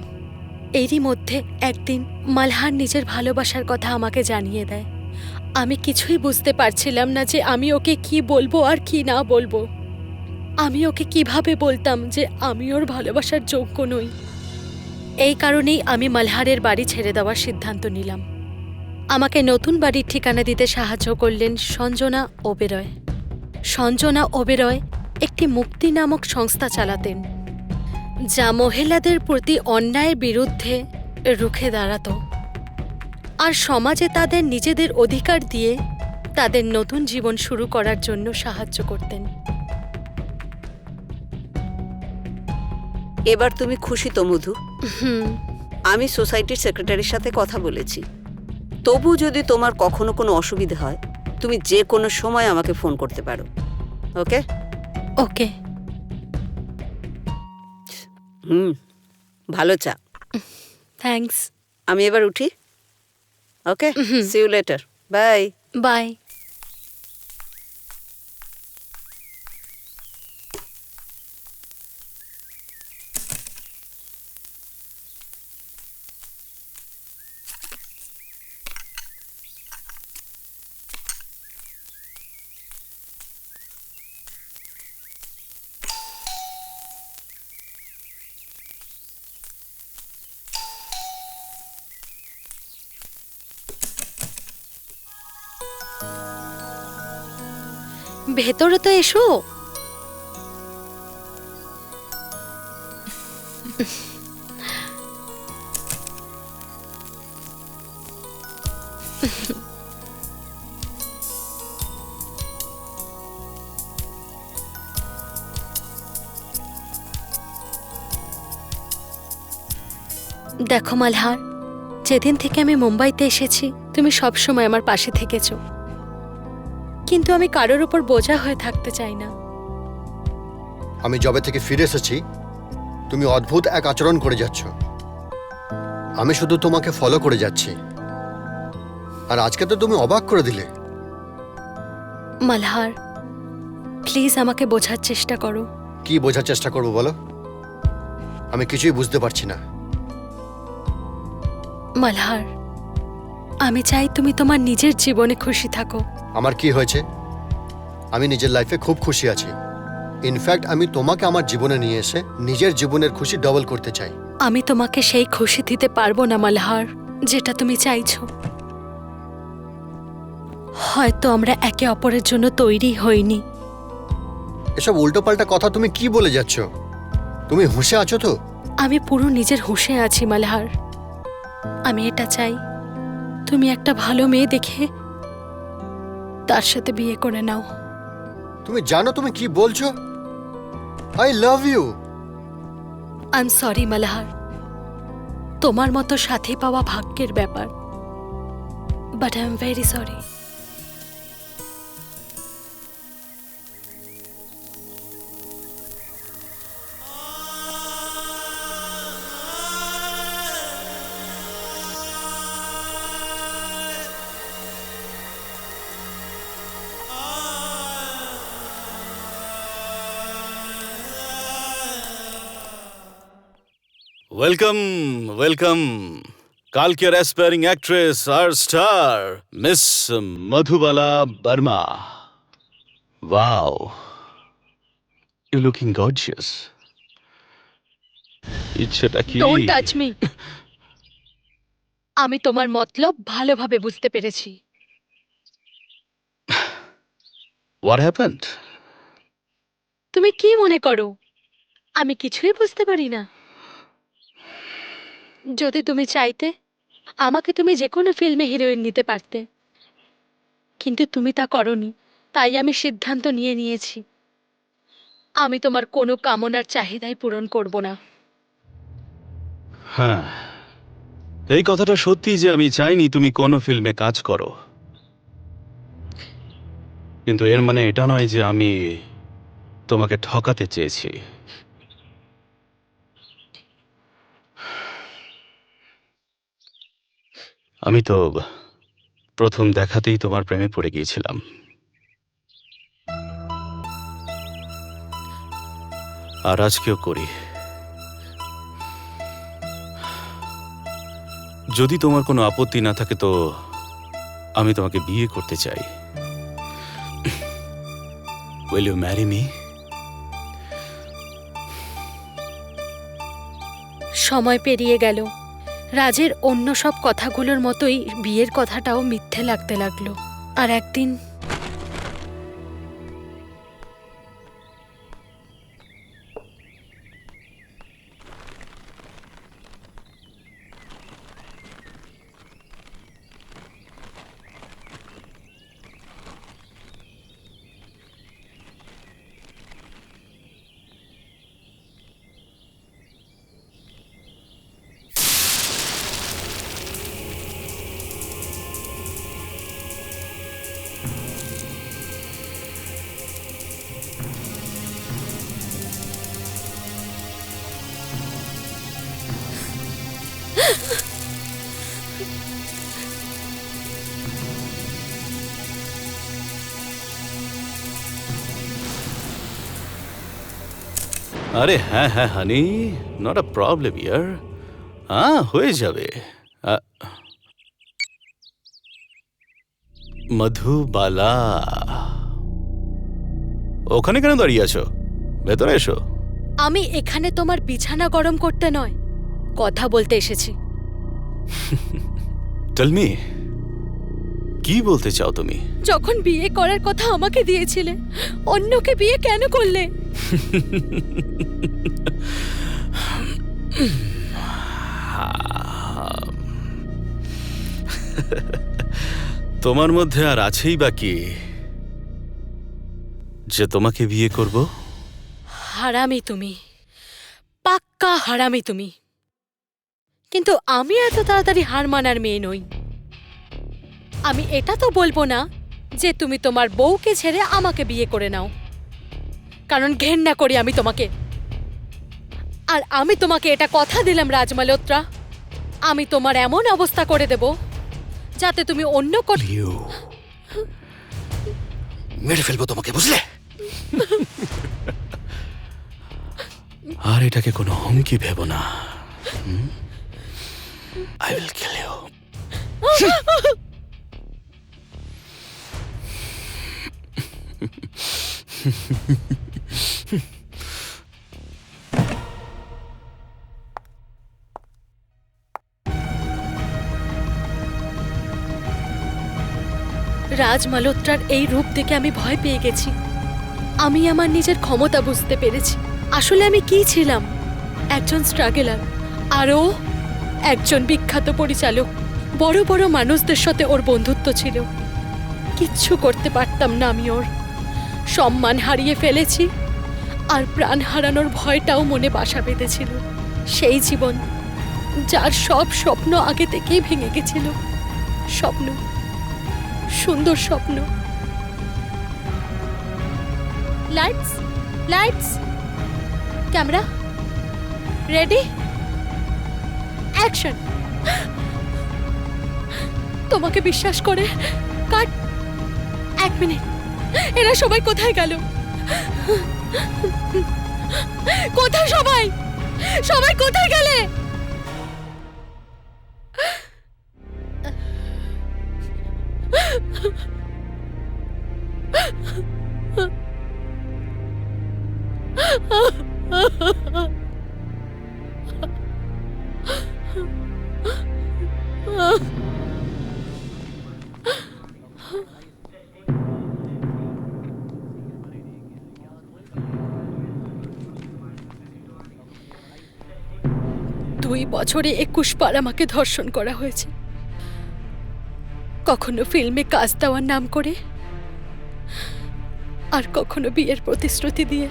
এরই মধ্যে একদিন মালহার নিজের ভালোবাসার কথা আমাকে জানিয়ে দেয়। আমি কিছুই বুঝতে পারছিলাম না যে আমি ওকে কি বলবো আর কি না বলবো। আমি ওকে কিভাবে বলতাম যে আমি ওর ভালোবাসার যোগ্য নই। এই কারণেই আমি মালহারের বাড়ি ছেড়ে দেওয়ার সিদ্ধান্ত নিলাম। আমাকে নতুন বাড়ির ঠিকানা দিতে সাহায্য করলেন সঞ্জনা ওবেরয়। সঞ্জনা ওবেরয় একটি মুক্তি নামক সংস্থা চালাতেন, যা মহিলাদের প্রতি অন্যায়ের বিরুদ্ধে রুখে দাঁড়াতো আর সমাজে তাদের নিজেদের অধিকার দিয়ে তাদের নতুন জীবন শুরু করার জন্য সাহায্য করতেন। এবার তুমি খুশি তো মধু? হুম। আমি সোসাইটির সেক্রেটারির সাথে কথা বলেছি। তবু যদি তোমার কখনো কোনো অসুবিধা হয়, তুমি যে কোনো সময় আমাকে ফোন করতে পারো। ওকে? ওকে। ভালো চা। থ্যাঙ্কস। আমি এবার উঠি। Okay, see you later. Bye. Bye. ভেতরে তো এসো। দেখো মালহার, যেদিন থেকে আমি মুম্বাইতে এসেছি তুমি সবসময় আমার পাশে থেকেছো, কিন্তু আমি কারোর উপর বোঝা হয়ে থাকতে চাই না। আমি জবে থেকে ফিরে এসেছি তুমি অদ্ভুত এক আচরণ করে যাচ্ছ। আমি শুধু তোমাকে ফলো করে যাচ্ছি, আর আজকে তো তুমি অবাক করে দিলে। মালহার, প্লিজ আমাকে বোঝার চেষ্টা করো। কি বোঝার চেষ্টা করবো বলো? আমি কিছুই বুঝতে পারছি না। মালহার, আমি চাই তুমি তোমার নিজের জীবনে খুশি থাকো। আমার কি হয়েছে? আমি নিজের লাইফে খুব খুশি আছি। ইনফ্যাক্ট আমি তোমাকে আমার জীবনে নিয়ে এসে নিজের জীবনের খুশি ডবল করতে চাই। আমি তোমাকে সেই খুশি দিতে পারবো না মালহার, যেটা তুমি চাইছো। হয়তো আমরা একে অপরের জন্য তৈরি হইনি। এসব উল্টোপাল্টা কথা তুমি কি বলে যাচ্ছ? তুমি হুঁশে আছো তো? আমি পুরো নিজের হুঁশে আছি মালহার। আমি এটা চাই তুমি একটা ভালো মেয়ে দেখে তার সাথে বিয়ে করে নাও। তুমি জানো তুমি কি বলছো? I love you. I am sorry Malhar, তোমার মতো সাথী পাওয়া ভাগ্যের ব্যাপার, but I am very sorry. Welcome welcome কালকের অ্যাসপায়ারিং অ্যাক্ট্রেস আর star miss Madhubala Varma. Wow, you looking gorgeous. ইচ্ছেটা কি? Don't touch me. আমি তোমার মতলব ভালোভাবে বুঝতে পেরেছি। What happened? তুমি কি মনে করো আমি কিছুই বুঝতে পারি না? যদি তুমি চাইতে আমাকে তুমি যে কোনো ফিল্মে হিরোইন নিতে পারতে, কিন্তু তুমি তা করনি। তাই আমি সিদ্ধান্ত নিয়েছি আমি তোমার কোনো কামনার চাহিদাই পূরণ করব না। হ্যাঁ, এই কথাটা সত্যি যে আমি চাইনি তুমি কোনো ফিল্মে কাজ করো, কিন্তু এর মানে এটা নয় যে আমি তোমাকে ঠকাতে চেয়েছি। আমি তো প্রথম দেখাতেই তোমার প্রেমে পড়ে গিয়েছিলাম। আর আজকেও করি। যদি তোমার কোনো আপত্তি না থাকে তো আমি তোমাকে বিয়ে করতে চাই। Will you marry me? সময় পেরিয়ে গেল। রাজের অন্য সব কথাগুলোর মতোই বিয়ের কথাটাও মিথ্যে লাগতে লাগলো। আর একদিন আরে হ্যাঁ হ্যাঁ হানি, নট আ প্রবলেম ইয়ার। হ্যাঁ, হয়ে যাবে। মধুবালা, ওখানে কেন দাঁড়িয়ে আছো? ভেতরে এসো। আমি এখানে তোমার বিছানা গরম করতে নয়, কথা বলতে এসেছি। টেল মি, কি বলতে চাও তুমি? যখন বিয়ে করার কথা আমাকে দিয়েছিলে, অন্যকে বিয়ে কেন করলে? তোমার মধ্যে আর আছেই বাকি যে তোমাকে বিয়ে করব? হারামি তুমি, পাক্কা হারামি তুমি। কিন্তু আমি এত তাড়াতাড়ি হার মানার মেয়ে নই। আমি এটা তো বলবো না যে তুমি তোমার বউকে ছেড়ে আমাকে বিয়ে করে নাও, কারণ ঘেন্না করি আমি তোমাকে। আর আমি তোমাকে এটা কথা দিলাম রাজ মালহোত্রা, আমি তোমার এমন অবস্থা করে দেব যাতে তুমি অন্য মেরে ফেলবো তোমাকে, বুঝলে? আর এটাকে কোনো হুমকি ভেবো না। I will kill you. Raj মালহোত্রার এই রূপ দেখে আমি ভয় পেয়ে গেছি। আমি আমার নিজের ক্ষমতা বুঝতে পেরেছি। আসলে আমি কি ছিলাম? একজন স্ট্রাগলার, আরও একজন বিখ্যাত পরিচালক। বড় বড় মানুষদের সাথে ওর বন্ধুত্ব ছিল। কিচ্ছু করতে পারতাম না আমি ওর। সম্মান হারিয়ে ফেলেছি, আর প্রাণ হারানোর ভয়টাও মনে বাসা বেঁধেছিল। সেই জীবন যার সব স্বপ্ন আগে থেকেই ভেঙে গেছিল। স্বপ্ন, সুন্দর স্বপ্ন। Lights, lights, camera, ready, action. তোমাকে বিশ্বাস করে কাট। 1 মিনিট, এরা সবাই কোথায় গেল? কোথায় সবাই? সবাই কোথায় গেলে? 2 বছরে 21 বার আমাকে ধর্ষণ করা হয়েছে, কখনো ফিল্মে কাজ দেওয়ার নাম করে, আর কখনো বিয়ের প্রতিশ্রুতি দিয়ে।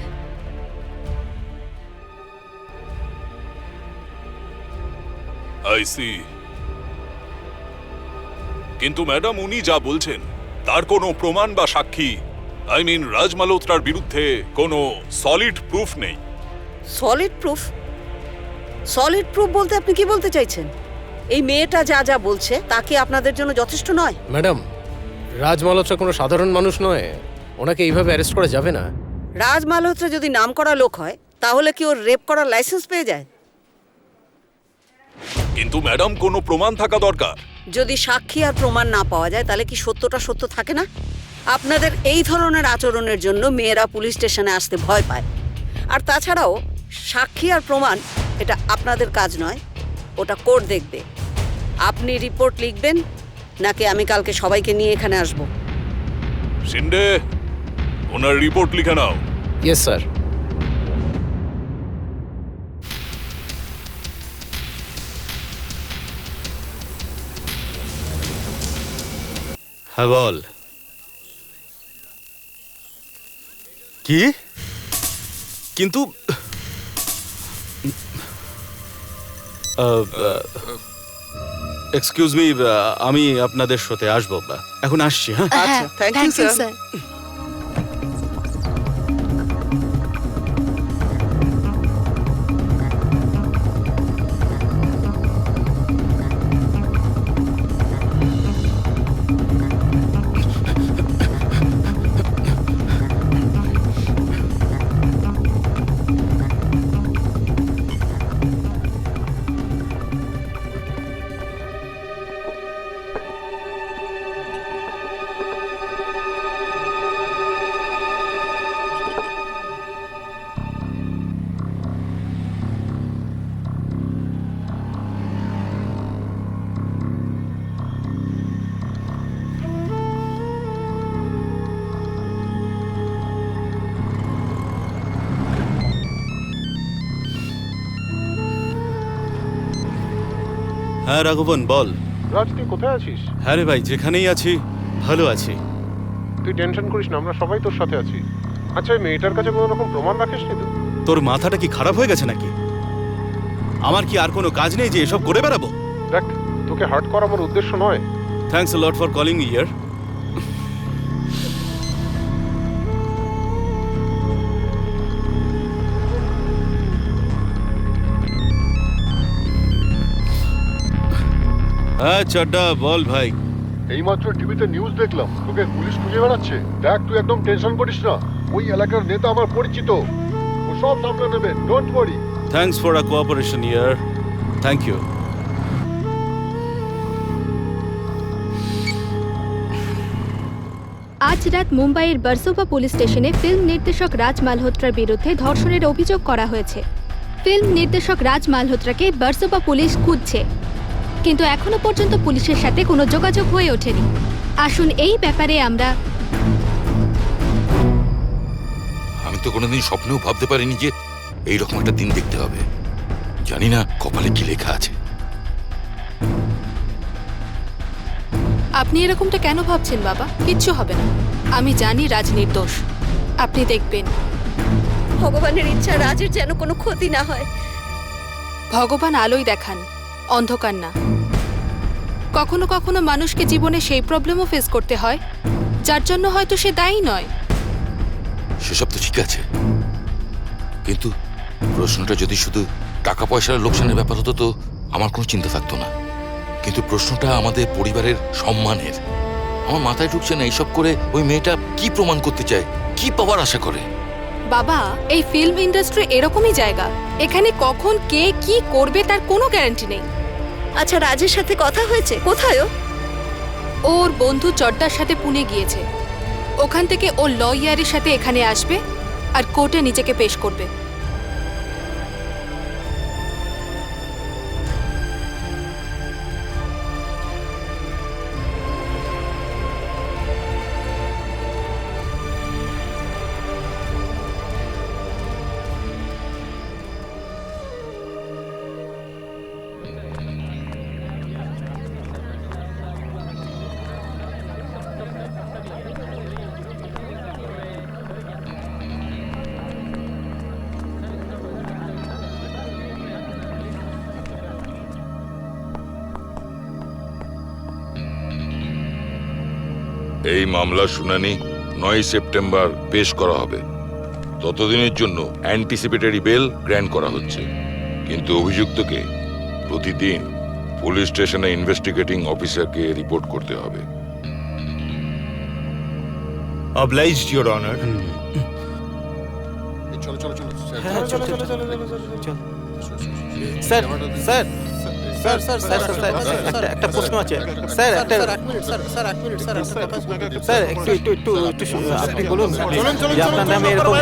I C. কিন্তু ম্যাডাম, উনি যা বলছেন তার কোনো প্রমাণ বা সাক্ষী, আই মিন রাজ মালহোত্রার বিরুদ্ধে কোনো সলিড প্রুফ নেই। Solid proof? সলিড প্রুফ বলতে আপনি কি বলতে চাইছেন? এই মেয়েটা যা যা বলছে তা কি আপনাদের জন্য যথেষ্ট নয়? ম্যাডাম, রাজ মালহোত্রা কোনো সাধারণ মানুষ নয়, ওনাকে এইভাবে অ্যারেস্ট করা যাবে না। রাজ মালহোত্রা যদি নামকরা লোক হয় তাহলে কি ওর রেপ করার লাইসেন্স পেয়ে যায়? কিন্তু ম্যাডাম, কোনো প্রমাণ থাকা দরকার। যদি সাক্ষী আর প্রমাণ না পাওয়া যায় তাহলে কি সত্যটা সত্য থাকে না? আপনাদের এই ধরনের আচরণের জন্য মেয়েরা পুলিশ স্টেশনে আসতে ভয় পায়। আর তাছাড়াও সাক্ষী আর প্রমাণ এটা আপনাদের কাজ নয়, ওটা কোর্ট দেখবে। আপনি রিপোর্ট লিখবেন নাকি আমি কালকে সবাইকে নিয়ে এখানে আসব? শিন্ডে, ওনার রিপোর্ট লিখে নাও। Yes sir. হ্যাঁ বল। কি? কিন্তু এক্সকিউজ মি, আমি আপনাদের সাথে আসবো, এখন আসছি। হ্যাঁ, আচ্ছা, থ্যাংক ইউ স্যার। হ্যাঁ রাঘবন, বল। রাজ, তুই কোথায় আছিস? হ্যাঁ রে ভাই, যেখানেই আছি ভালো আছি। তুই টেনশন করিস না, আমরা সবাই তোর সাথে আছি। আচ্ছা, এই মেয়েটার কাছে কোনো রকম প্রমাণ রাখিসনি তো? তোর মাথাটা কি খারাপ হয়ে গেছে নাকি? আমার কি আর কোনো কাজ নেই যে এসব করে বেড়াবো? দেখ, তোকে হার্ট করা আমার উদ্দেশ্য নয়। Thanks a lot for calling me here. হ্যাঁ চাড্ডা, বল ভাই। এইমাত্র টিভিতে নিউজ দেখলাম তোকে পুলিশ খুঁজে বেড়াচ্ছে। দেখ, তুই একদম টেনশন করিস না, ওই এলাকার নেতা আমার পরিচিত, ও সব সামলে নেবে, don't worry. Thanks for a cooperation here. Thank you. আজ রাত মুম্বাইয়ের বারসোভা পুলিশ স্টেশনে ফিল্ম নির্দেশক রাজ মালহোত্রার বিরুদ্ধে ধর্ষণের অভিযোগ করা হয়েছে। ফিল্ম নির্দেশক রাজ মালহোত্রাকে বারসোভা পুলিশ খুঁজছে, কিন্তু এখনো পর্যন্ত পুলিশের সাথে কোনো যোগাযোগ হয়ে ওঠেনি। আসুন এই ব্যাপারে আমি তো কোনোদিন স্বপ্নেও ভাবতে পারিনি যে এইরকম একটা দিন দেখতে হবে। জানি না কপালে কি লেখা আছে। আপনি এরকমটা কেন ভাবছেন বাবা? কিচ্ছু হবে না, আমি জানি রাজ নির্দোষ। আপনি দেখবেন। ভগবানের ইচ্ছা রাজের যেন কোনো ক্ষতি না হয়। ভগবান আলোই দেখান, অন্ধকার না। কখনো কখনো মানুষকে জীবনে সেই প্রবলেমও ফেস করতে হয় যার জন্য হয়তো সে দায়ী নয়। সেসব তো ঠিক আছে, কিন্তু প্রশ্নটা যদি শুধু টাকা পয়সার লোকসানের ব্যাপার হতো তো আমার কোনো চিন্তা থাকতো না। কিন্তু প্রশ্নটা আমাদের পরিবারের সম্মানের। আমার মাথায় ঢুকছে না এইসব করে ওই মেয়েটা কি প্রমাণ করতে চায়, কি পাওয়ার আশা করে। বাবা, এই ফিল্ম ইন্ডাস্ট্রি এরকমই জায়গা, এখানে কখন কে কি করবে তার কোনো গ্যারান্টি নেই। আচ্ছা, রাজের সাথে কথা হয়েছে? কোথায় ও? ওর বন্ধু চড্ডার সাথে পুনে গিয়েছে। ওখান থেকে ও লয়ারের সাথে এখানে আসবে আর কোর্টে নিজেকে পেশ করবে। এই মামলার শুনানি 9 সেপ্টেম্বর পেশ করা হবে। ততদিনের জন্য অ্যান্টিসিপেটরি বেল গ্র্যান্ট করা হচ্ছে, কিন্তু অভিযুক্তকে প্রতিদিন পুলিশ স্টেশনে ইনভেস্টিগেটিং অফিসারকে রিপোর্ট করতে হবে। Obliged, Your Honor. চলো চলো চলো sir sir sir sir sir sir একটা প্রশ্ন আছে স্যার একটা স্যার এক মিনিট স্যার স্যার একটু একটু একটু একটু আপনি বলুন যে আপনার নামে এরকম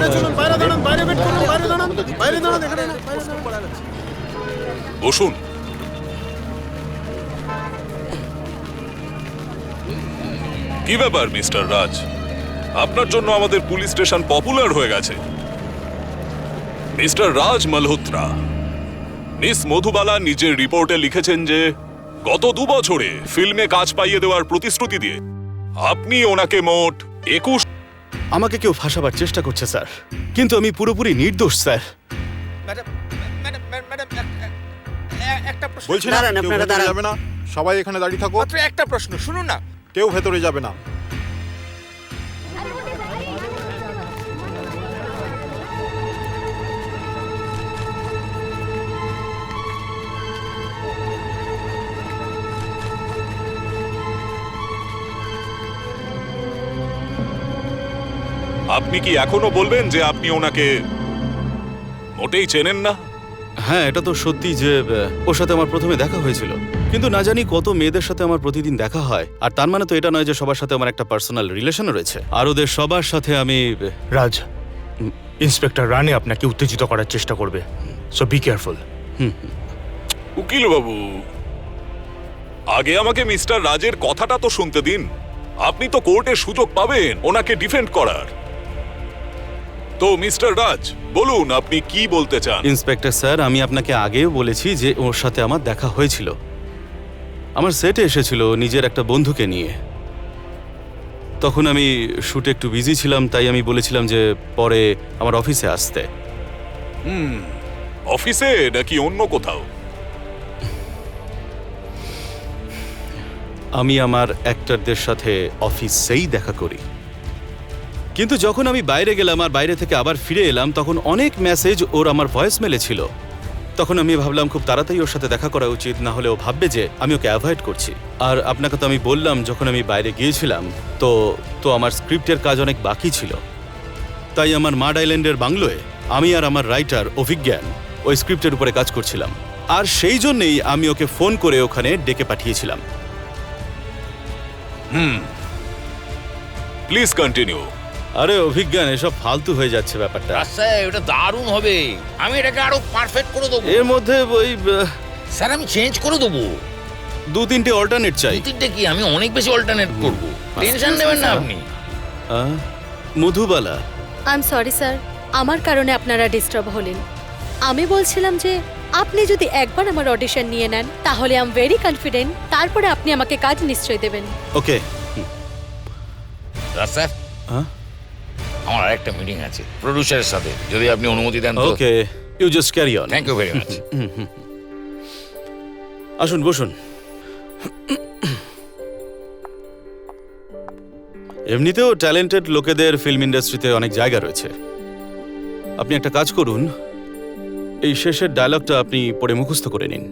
বসুন। কি ব্যাপার মিস্টার রাজ, আপনার জন্য আমাদের পুলিশ স্টেশন পপুলার হয়ে গেছে। মিস্টার রাজ মালহোত্রা, মিস মধুবালা নিজের রিপোর্টে লিখেছেন যে গত 2 বছরে ফিল্মে কাজ পাইয়ে দেওয়ার প্রতিশ্রুতি দিয়ে আপনি ওনাকে মোট 21। আমাকে কেউ ফাঁসাবার চেষ্টা করছে স্যার, কিন্তু আমি পুরোপুরি নির্দোষ স্যার। বলছি না, দাঁড়ান, কেউ আপনারা ভেতরে দাঁড়ান। যাবে না, সবাই এখানে দাঁড়িয়ে থাকো। মাত্র একটা প্রশ্ন শুনুন না। কেউ ভেতরে যাবে না। আপনি কি এখনো বলবেন যে আপনি ওনাকে মোটেই চেনেন না? হ্যাঁ, এটা তো সত্যি যে ওর সাথে আমার প্রথমে দেখা হয়েছিল, কিন্তু না জানি কত মেয়েদের সাথে আমার প্রতিদিন দেখা হয়। আর তার মানে তো এটা নয় যে সবার সাথে আমার একটা পার্সোনাল রিলেশন রয়েছে। আর ওদের সবার সাথে আমি রাজ, ইন্সপেক্টর রানে আপনাকে উত্তেজিত করার চেষ্টা করবে, সো বি কেয়ারফুল। উকিল বাবু, আগে আমাকে মিস্টার রাজের কথাটা তো শুনতে দিন। আপনি তো কোর্টে সুযোগ পাবেন ওনাকে ডিফেন্ড করার। তো মিস্টার রাজ, বলুন আপনি কি বলতে চান। ইন্সপেক্টর স্যার, আমি আপনাকে আগেও বলেছি যে ওর সাথে আমার দেখা হয়েছিল। আমার সেটে এসেছিল নিজের একটা বন্ধুকে নিয়ে। তখন আমি শুটে একটু বিজি ছিলাম, তাই আমি বলেছিলাম যে পরে আমার অফিসে আসতে। অফিসে নাকি অন্য কোথাও? আমি আমার অ্যাক্টরদের সাথে অফিসেই দেখা করি, কিন্তু যখন আমি বাইরে গেলাম আর বাইরে থেকে আবার ফিরে এলাম তখন অনেক মেসেজ ওর আমার ভয়েস মেলে ছিল। তখন আমি ভাবলাম খুব তাড়াতাড়ি ওর সাথে দেখা করা উচিত, না হলে ও ভাববে যে আমি ওকে অ্যাভয়েড করছি। আর আপনাকে তো আমি বললাম যখন আমি বাইরে গিয়েছিলাম তো আমার স্ক্রিপ্টের কাজ অনেক বাকি ছিল, তাই আমার মাড আইল্যান্ডের বাংলোয় আমি আর আমার রাইটার অভিজ্ঞান ওই স্ক্রিপ্টের উপরে কাজ করছিলাম। আর সেই জন্যেই আমি ওকে ফোন করে ওখানে ডেকে পাঠিয়েছিলাম। Please continue. আরে অভিজ্ঞান, এসব ফালতু হয়ে যাচ্ছে ব্যাপারটা। স্যার এটা দারুণ হবে, আমি এটাকে আরো পারফেক্ট করে দেবো। এর মধ্যে ওই স্যার আমি চেঞ্জ করে দেবো। 2-3টে অল্টারনেট চাই। 2-3টে কি, আমি অনেক বেশি অল্টারনেট করবো, টেনশন নেবেন না আপনি। Madhubala, I am sorry sir, আমার কারণে আপনারা ডিস্টার্ব হলেন। আমি বলছিলাম যে আপনি যদি একবার আমার অডিশন নিয়ে নেন তাহলে আই এম ভেরি কনফিডেন্ট তারপরে আপনি আমাকে কাজ নিশ্চয়ই দেবেন। ওকে। স্যার আমার আরেকটা মিটিং আছে প্রোডিউসারের সাথে, যদি আপনি অনুমতি দেন তো। Okay, you just carry on. Thank you very much. আসুন বসুন। এমনিতেও ট্যালেন্টেড লোকেদের ফিল্ম ইন্ডাস্ট্রিতে অনেক জায়গা রয়েছে। আপনি একটা কাজ করুন, এই শেষের ডায়লগটা আপনি পড়ে মুখস্থ করে নিন।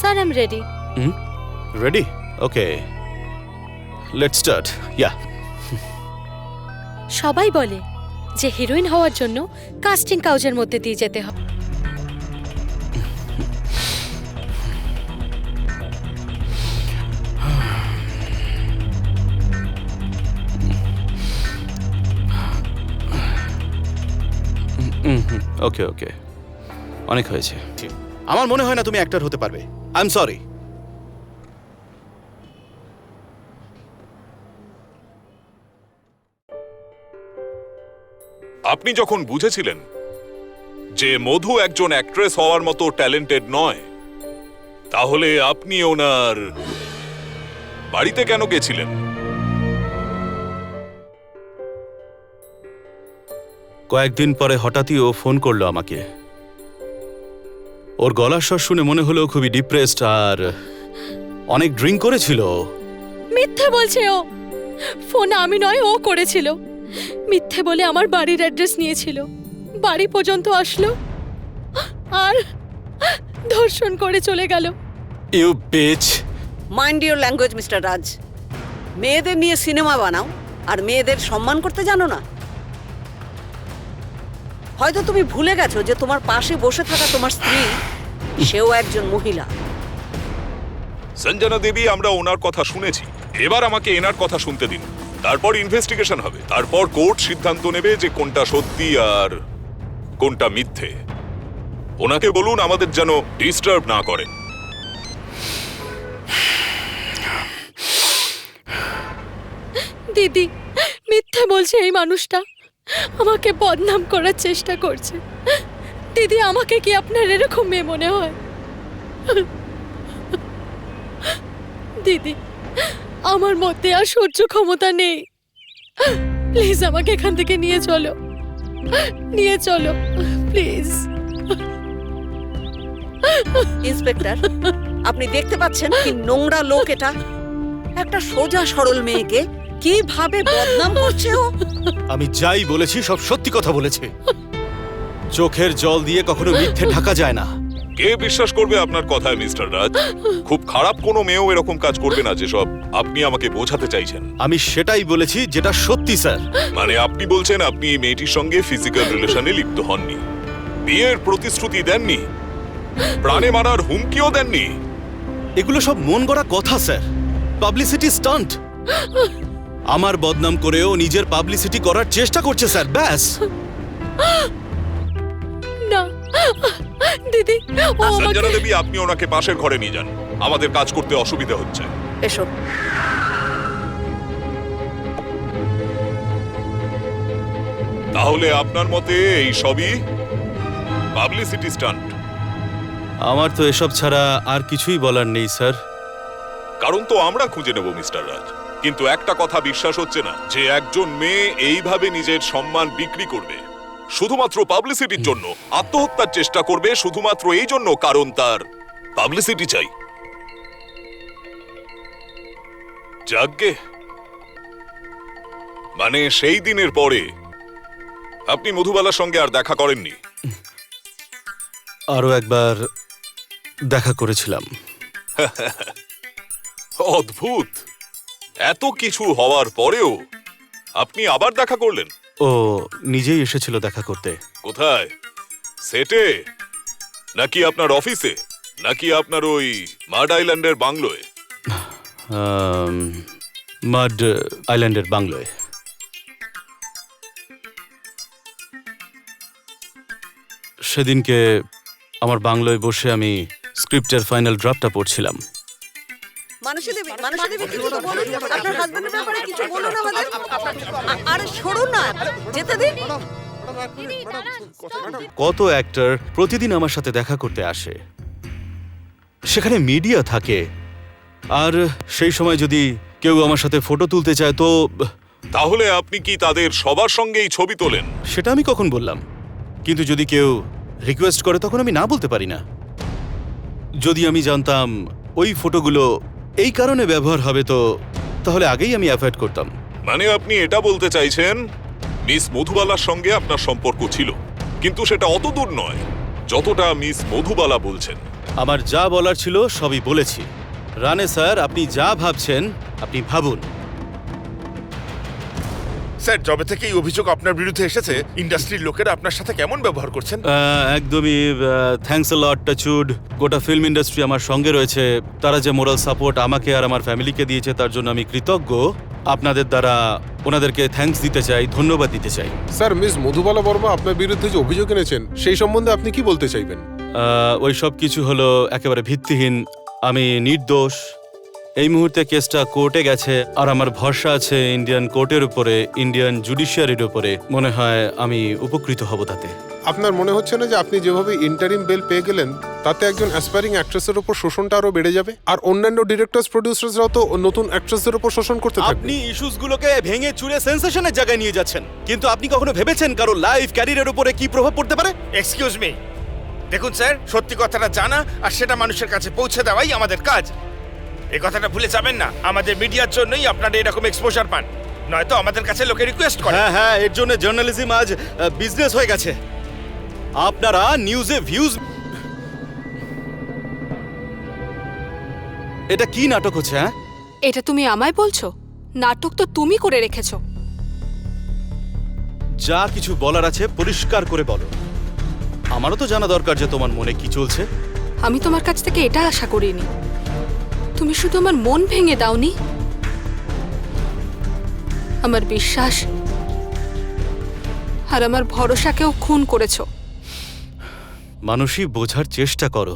Sir I am ready. Ready? Okay, let's start. Yeah. সবাই বলে যে হিরোইন হওয়ার জন্য কাস্টিং কাউজের মধ্যে দিয়ে যেতে হয়। ওকে ওকে, অনেক হয়েছে। আমার মনে হয় না তুমি অ্যাক্টর হতে পারবে। I am sorry. আপনি যখন বুঝেছিলেন যে মধু একজন অ্যাক্ট্রেস হওয়ার মতো ট্যালেন্টেড নয়, তাহলে আপনি ওনার বাড়িতে কেন গেছিলেন? কয়েকদিন পরে হঠাৎই ও ফোন করলো আমাকে। ওর গলার স্বর শুনে মনে হলো খুবই ডিপ্রেসড আর অনেক ড্রিঙ্ক করেছিল। মিথ্যে বলছে ও। ফোন আমি নয়, ও করেছিল। মিথ্যে বলে আমার বাড়ির অ্যাড্রেস নিয়েছিল, বাড়ি পর্যন্ত আসলো আর ধর্ষণ করে চলে গেল। You bitch. Mind your language mister Raj. মেয়েদের নিয়ে সিনেমা বানাও আর মেয়েদের সম্মান করতে জানো না? হয়তো তুমি ভুলে গেছো যে তোমার পাশে বসে থাকা তোমার স্ত্রী, সেও একজন মহিলা। সঞ্জনা দেবী, আমরা ওনার কথা শুনেছি, এবার আমাকে এনার কথা শুনতে দিন। তারপর ইনভেস্টিগেশন হবে, তারপর কোর্ট সিদ্ধান্ত নেবে যে কোনটা সত্যি আর কোনটা মিথ্যে। ওনাকে বলুন আমাদের যেন ডিস্টার্ব না করেন। দিদি, মিথ্যে বলছে এই মানুষটা, আমাকে বদনাম করার চেষ্টা করছে। দিদি, আমাকে কি আপনার এরকম মেয়ে মনে হয়? দিদি, আমার মধ্যে আর সহ্য ক্ষমতা নেই। প্লিজ আমাকে এখান থেকে নিয়ে চলো, নিয়ে চলো প্লিজ। ইন্সপেক্টর, আপনি দেখতে পাচ্ছেন কি নোংরা লোক এটা? একটা সোজা সরল মেয়েকে কিভাবে বদনাম করছে ও। আমি যাই বলেছি সব সত্যি কথা বলেছি। চোখের জল দিয়ে কখনো মিথ্যে ঢাকা যায় না। কে বিশ্বাস করবে আপনার কথায় মিস্টার রাজ? খুব খারাপ কোনো মেয়েও এরকম কাজ করবে না যেসব আপনি আমাকে বোঝাতে চাইছেন। আমি সেটাই বলেছি যেটা সত্যি স্যার। মানে আপনি বলছেন আপনি এই মেয়েটির সঙ্গে ফিজিক্যাল রিলেশনে লিপ্ত হননি, বিয়ের প্রতিশ্রুতি দেননি, প্রাণে মারার হুমকিও দেননি? এগুলো সব মন গড়া কথা স্যার, পাবলিসিটি স্টান্ট। আমার বদনাম করেও নিজের পাবলিসিটি করার চেষ্টা করছে স্যার, ব্যাস। না দিদি, ও আমাকে... সঞ্জনা দেবী, আপনি ওনাকে পাশের ঘরে নিয়ে যান, আমাদের কাজ করতে অসুবিধা হচ্ছে। এসো। তাহলে আপনার মতে এই সবই পাবলিসিটি স্টান্ট? আমার তো এসব ছাড়া আর কিছুই বলার নেই স্যার। কারণ তো আমরা খুঁজে নেব মিস্টার রাজ, কিন্তু একটা কথা বিশ্বাস হচ্ছে না যে একজন মেয়ে এইভাবে নিজের সম্মান বিক্রি করবে শুধুমাত্র পাবলিসিটির জন্য, আত্মহত্যার চেষ্টা করবে শুধুমাত্র এই জন্য কারণ তার পাবলিসিটি চাই। যাগ্গে, মানে সেই দিনের পরে আপনি মধুবালার সঙ্গে আর দেখা করেননি? আরো একবার দেখা করেছিলাম। অদ্ভুত, এত কিছু হওয়ার পরেও আপনি আবার দেখা করলেন? ও নিজেই এসেছিল দেখা করতে। কোথায়? সেটে, নাকি আপনার অফিসে, নাকি আপনার ওই মাড আইল্যান্ডের বাংলোয়? মাড আইল্যান্ডের বাংলোয়। সেদিনকে আমার বাংলোয় বসে আমি স্ক্রিপ্টের ফাইনাল ড্রাফটটা পড়ছিলাম। মানুষী দেবী, মানুষী দেবী, কিছু তো বলুন। আপনার হাজবেন্ডের ব্যাপারে কিছু বলুন আমাদের। আরে সরুন না, যেতে দিন। কত অ্যাক্টর প্রতিদিন আমার সাথে দেখা করতে আসে, সেখানে মিডিয়া থাকে, আর সেই সময় যদি কেউ আমার সাথে ফটো তুলতে চায় তো... তাহলে আপনি কি তাদের সবার সঙ্গেই ছবি তোলেন? সেটা আমি কখন বললাম? কিন্তু যদি কেউ রিকোয়েস্ট করে তখন আমি না বলতে পারি না। যদি আমি জানতাম ওই ফটোগুলো এই কারণে ব্যবহার হবে তো তাহলে আগেই আমি অ্যাভয়েড করতাম। মানে আপনি এটা বলতে চাইছেন মিস মধুবালার সঙ্গে আপনার সম্পর্ক ছিল, কিন্তু সেটা অত দূর নয় যতটা মিস মধুবালা বলছেন। আমার যা বলার ছিল সবই বলেছি। রানে স্যার, আপনি যা ভাবছেন আপনি ভাবুন। স্যার, যবে থেকে এই অভিযোগ আপনার বিরুদ্ধে এসেছে, ইন্ডাস্ট্রির লোকেরা আপনার সাথে কেমন ব্যবহার করছেন? একদমই থ্যাঙ্কস আ লট টাচউড। গোটা ফিল্ম ইন্ডাস্ট্রি আমার সঙ্গে রয়েছে। তারা যে মোরাল সাপোর্ট আমাকে আর আমার ফ্যামিলিকে দিয়েছে তার জন্য আমি কৃতজ্ঞ। আপনাদের দ্বারা ওনাদেরকে থ্যাঙ্কস দিতে চাই, ধন্যবাদ দিতে চাই। স্যার, মিস মধুবালা বর্মা আপনার বিরুদ্ধে যে অভিযোগ এনেছেন সেই সম্বন্ধে আপনি কি বলতে চাইবেন? ওই সব কিছু হলো একেবারে ভিত্তিহীন। আমি নির্দোষ। এই মুহূর্তে কেসটা কোর্টে গেছে আর আমার ভরসা আছে ইন্ডিয়ান কোর্টের উপরে, ইন্ডিয়ান জুডিশিয়ারির উপরে। মনে হয় আমি উপকৃত হব তাতে। আপনার মনে হচ্ছে না যে আপনি যেভাবে ইন্টারিম বেল পেয়ে গেলেন তাতে একজন অ্যাসপায়ারিং অ্যাক্ট্রেসের উপর শোষণটা আরো বেড়ে যাবে, আর অন্যান্য ডিরেক্টরস প্রোডিউসার্সরাও তো নতুন অ্যাক্ট্রেসদের উপর শোষণ করতে থাকবে। আপনি ইস্যুসগুলোকে ভেঙে চুরে সেন্সেশনের জায়গায় নিয়ে যাচ্ছেন, কিন্তু আপনি কখনো ভেবেছেন কারো লাইফ ক্যারিয়ারের উপরে কি প্রভাব পড়তে পারে? এক্সকিউজ মি, দেখুন স্যার, সত্যি কথাটা জানা আর সেটা মানুষের কাছে পৌঁছে দেওয়াই আমাদের কাজ। এই কথাটা ভুলে যাবেন না, আমাদের মিডিয়ার জন্যই আপনারা এরকম এক্সপোজার পান, নয়তো আমাদের কাছে লোকে রিকোয়েস্ট করে। হ্যাঁ হ্যাঁ, এর জন্য জার্নালিজম আজ বিজনেস হয়ে গেছে। আপনারা নিউজে ভিউজ, এটা কি নাটক হচ্ছে? হ্যাঁ, এটা তুমি আমায় বলছো? নাটক তো তুমি করে রেখেছো। যা কিছু বলার আছে পরিষ্কার করে বলো। আমারও তো জানা দরকার যে তোমার মনে কি চলছে। আমি তোমার কাছ থেকে এটা আশা করিনি। তুমি শুধু আমার মন ভেঙে দাওনি, আমার বিশ্বাস আর আমার ভরসাকেও খুন করেছো। মানুষই বোঝার চেষ্টা করো।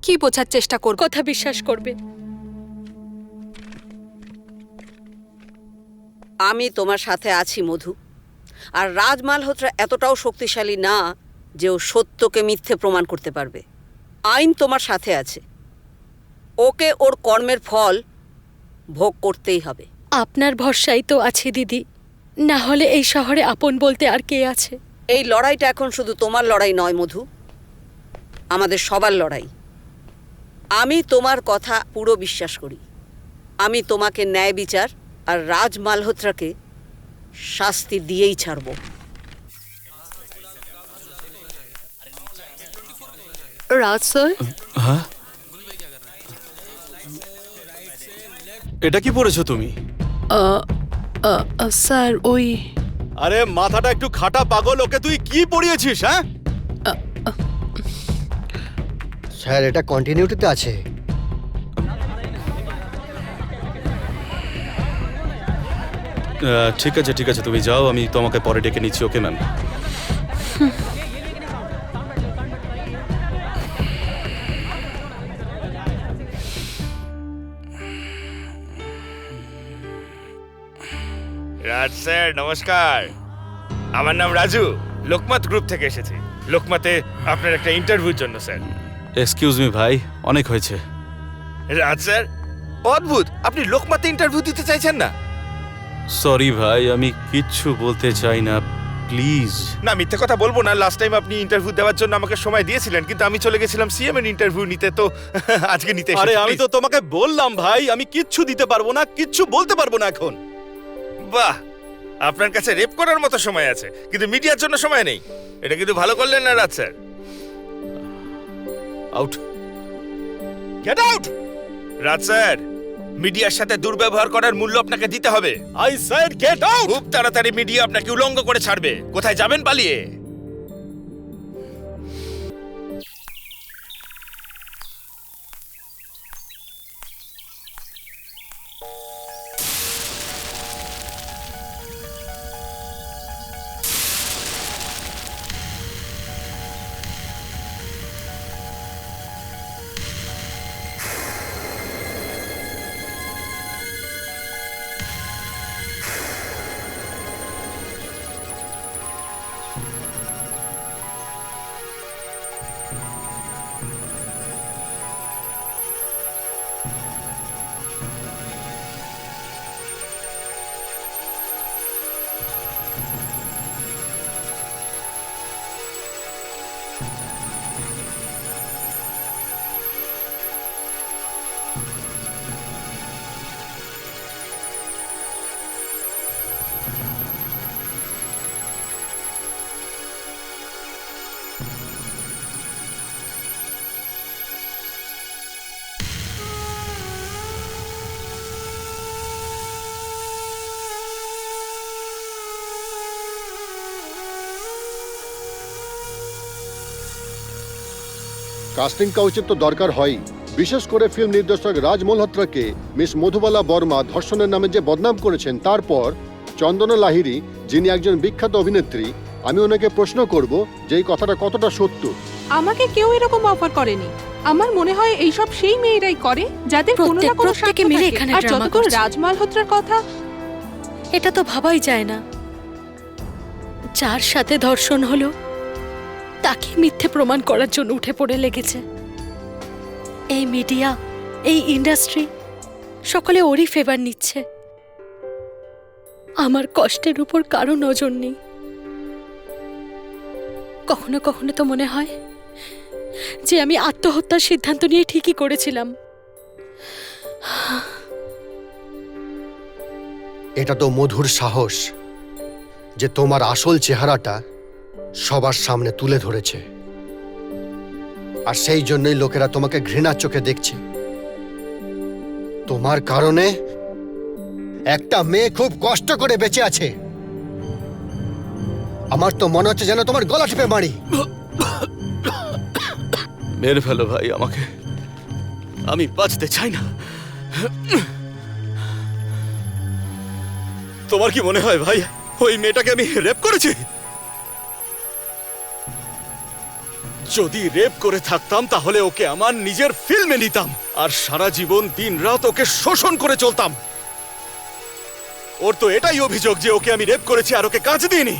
কি বোঝার চেষ্টা কর? কথা বিশ্বাস করবে? আমি তোমার সাথে আছি মধু, আর রাজ মালহোত্রা এতটাও শক্তিশালী না যে ও সত্যকে মিথ্যে প্রমাণ করতে পারবে। আইন তোমার সাথে আছে, ওকে ওর কর্মের ফল ভোগ করতেই হবে। আপনার ভরসাই তো আছে দিদি, না হলে এই শহরে আপন বলতে আর কে আছে? এই লড়াইটা এখন শুধু তোমার লড়াই নয় মধু, আমাদের সবার লড়াই। আমি তোমার কথা পুরো বিশ্বাস করি। আমি তোমাকে ন্যায় বিচার আর রাজ মালহোত্রাকে শাস্তি দিয়েই ছাড়ব। রাজ স্যার, হ্যাঁ, এটা কি পড়েছো তুমি? স্যার ওই, আরে মাথাটা একটু খাটা পাগল, ওকে তুই কি পড়িয়েছিস? হ্যাঁ স্যার, এটা কন্টিনিউটিতে আছে। ঠিক আছে ঠিক আছে, তুমি যাও, আমি তোমাকে পরে ডেকে নিচ্ছি। Okay ma'am. রাজ স্যার নমস্কার, আমার নাম রাজু, লোকমত গ্রুপ থেকে এসেছি। লোকমতে আপনার একটা ইন্টারভিউর জন্য স্যার। এক্সকিউজ মি ভাই, অনেক হয়েছে। রাজ স্যার, অদ্ভুত, আপনি লোকমতে ইন্টারভিউ দিতে চাইছেন না? সরি ভাই, আমি কিচ্ছু বলতে চাই না, প্লিজ। না, মিথ্যে কথা বলবো না, লাস্ট টাইম আপনি ইন্টারভিউ দেওয়ার জন্য আমাকে সময় দিয়েছিলেন, কিন্তু আমি চলে গেছিলাম সিএম এর ইন্টারভিউ নিতে, তো আজকে নিতে এসেছি। আরে আমি তো তোমাকে বললাম ভাই, আমি কিচ্ছু দিতে পারবো না, কিচ্ছু বলতে পারবো না এখন। বাহ, আপনার কাছে রেপ করার মতো সময় আছে, কিন্তু মিডিয়ার জন্য সময় নেই। এটা কিন্তু ভালো করলেন না Raj sir. Out, get out. Raj sir, মিডিয়ার সাথে দুর্ব্যবহার করার মূল্য আপনাকে দিতে হবে। I said get out. খুব তাড়াতাড়ি মিডিয়া আপনাকে উলঙ্গ করে ছাড়বে। কোথায় যাবেন পালিয়ে? কাস্টিং কাউচের তো দরকার হয়ই, বিশেষ করে ফিল্ম নির্দেশক রাজ মালহোত্রাকে মিস মধুবালা বর্মা ধর্ষণের নামে যে বদনাম করেছেন, তারপর চন্দনা লাহিড়ী, যিনি একজন বিখ্যাত অভিনেত্রী, আমি ওনাকে প্রশ্ন করব যে এই কথাটা কতটা সত্য। আমাকে কেউ এরকম অফার করেনি। আমার মনে হয় এইসব সেই মেয়েরাই করে যাদের কোনো না কোনো স্বার্থ থাকে। আর যতদূর রাজ মালহোত্রার কথা, এটা তো ভাবাই যায় না যার সাথে ধর্ষণ হলো তাকে মিথ্যে প্রমাণ করার জন্য উঠে পড়ে লেগেছে। এই মিডিয়া, এই ইন্ডাস্ট্রি সকলে ওরই ফেভার নিচ্ছে। আমার কষ্টের উপর কারো নজর নেই। কখনো কখনো তো মনে হয় যে আমি আত্মহত্যার সিদ্ধান্ত নিয়ে ঠিকই করেছিলাম। এটা তো মধুর সাহস যে তোমার আসল চেহারাটা সবার সামনে তুলে ধরেছে, আর সেই জন্যই লোকেরা তোমাকে ঘৃণার চোখে দেখছে। তোমার কারণে একটা মেয়ে খুব কষ্ট করে বেঁচে আছে। আমার তো মনে হচ্ছে যেন তোমার গলা টিপে মারি। মেরে ফেলো ভাই আমাকে, আমি বাঁচতে চাই না। তোমার কি মনে হয় ভাই ওই মেয়েটাকে আমি রেপ করেছি? যদি রেপ করে থাকতাম তাহলে ওকে আমার নিজের ফিল্মে নিতাম আর সারা জীবন দিন রাত ওকে শোষণ করে চলতাম। ওর তো এটাই অভিযোগ যে ওকে আমি রেপ করেছি আর ওকে কাজ দিইনি।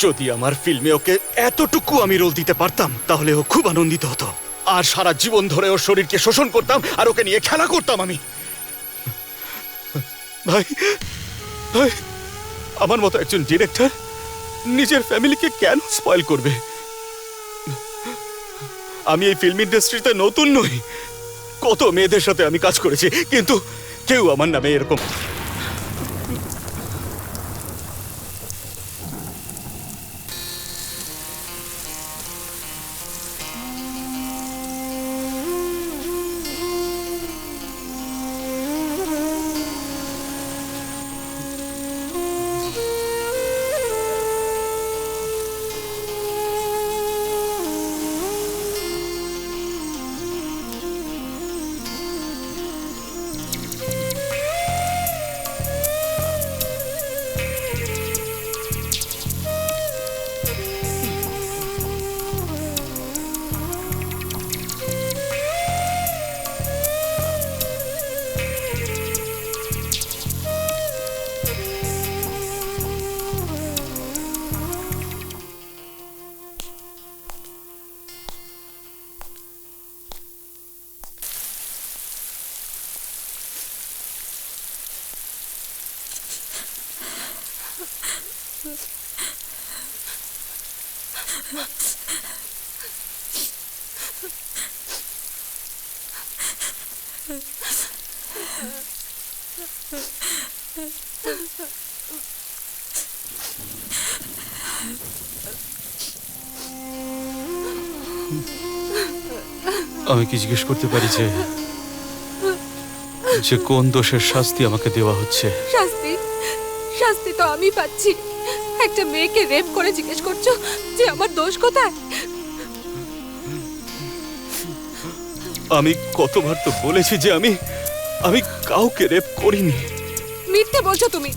যদি আমার ফিল্মে ওকে এতটুকু আমি রোল দিতে পারতাম তাহলে ও খুব আনন্দিত হতো, আর সারা জীবন ধরে ওর শরীরকে শোষণ করতাম আর ওকে নিয়ে খেলা করতাম আমি। ভাই ভাই, আমার মতো একজন ডিরেক্টর নিজের ফ্যামিলিকে কেন স্পয়েল করবে? আমি এই ফিল্ম ইন্ডাস্ট্রিতে নতুন নই, কত মেয়েদের সাথে আমি কাজ করেছি, কিন্তু কেউ আমার নামে এরকম আমি কি জিজ্ঞেস করতে পারি যে কোন দোষের শাস্তি আমাকে দেওয়া হচ্ছে? শাস্তি? শাস্তি তো আমি পাচ্ছি। একটা মেয়েকে রেপ করে জিজ্ঞেস করছো যে আমার দোষ কোথায়? আমি কতবার তো বলেছি যে আমি কাউকে রেপ করিনি। মিথ্যে বলছো তুমি।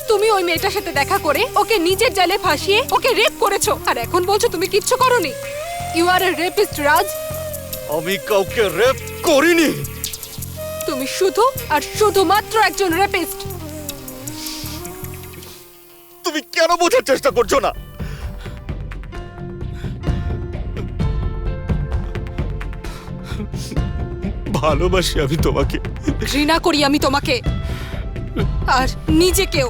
তুমি ওই মেয়েটার সাথে দেখা করে ওকে নিজের জালে ফাঁসিয়ে ওকে রেপ করেছো, আর এখন বলছো তুমি কিচ্ছু করোনি। ইউ আর এ রেপিস্ট রাজ। আমি কাউকে রেপ করিনি। তুমি শুধু আর শুধুমাত্র একজন রেপিস্ট। তুমি কেন বোঝার চেষ্টা করছো না? ভালোবাসি আমি তোমাকে, ঘৃণা করি আমি তোমাকে, আর নিজেকেও।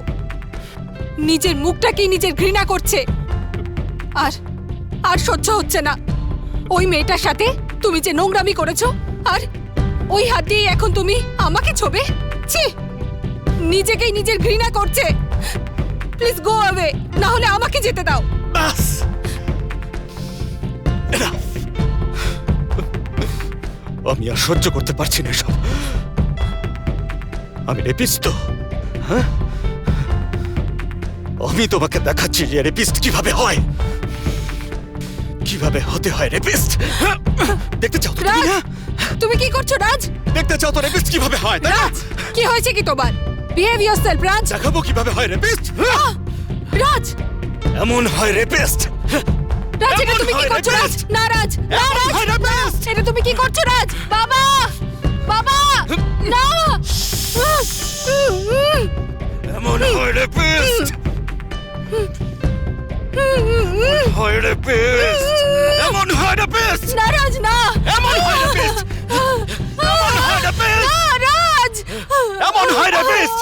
নিজের মুখটাকেই নিজের ঘৃণা করছে, আর আর সহ্য হচ্ছে না। ওই মেয়েটার সাথে তুমি যে নোংরামি করেছো, আর ওই হাত দিয়ে এখন তুমি আমাকে ছোবে। ছি, নিজেকেই নিজের ঘৃণা করছে। প্লিজ গো অ্যাওয়ে, না হলে আমাকে যেতে দাও। বাস, আমি আর সহ্য করতে পারছি না এসব। আমি রেপিস্ট তো, হ্যাঁ? আমি তোমাকে দেখাচ্ছি যে রেপিস্ট কিভাবে হয়, কিভাবে হতে হয় রেপিস্ট। দেখতে চাও তো তুমি না? তুমি কি করছো রাজ? দেখতে চাও তো রেপিস্ট কিভাবে হয়? রাজ, কি হয়েছে কি তোমার? বিহেভ ইয়োরসেলফ রাজ। দেখাবো কিভাবে হয় রেপিস্ট। রাজ, এমন হয় রেপিস্ট। রাজ, এটা তুমি কি করছো রাজ? না রাজ, না রাজ, এটা তুমি কি করছো রাজ? বাবা, বাবা, না। এমন হয় রে বেস্ট, হয় রে বেস্ট, এমন হয় রে বেস্ট, না রাজ না, এমন হয় রে বেস্ট, এমন হয় রে বেস্ট, না রাজ, এমন হয় রে বেস্ট।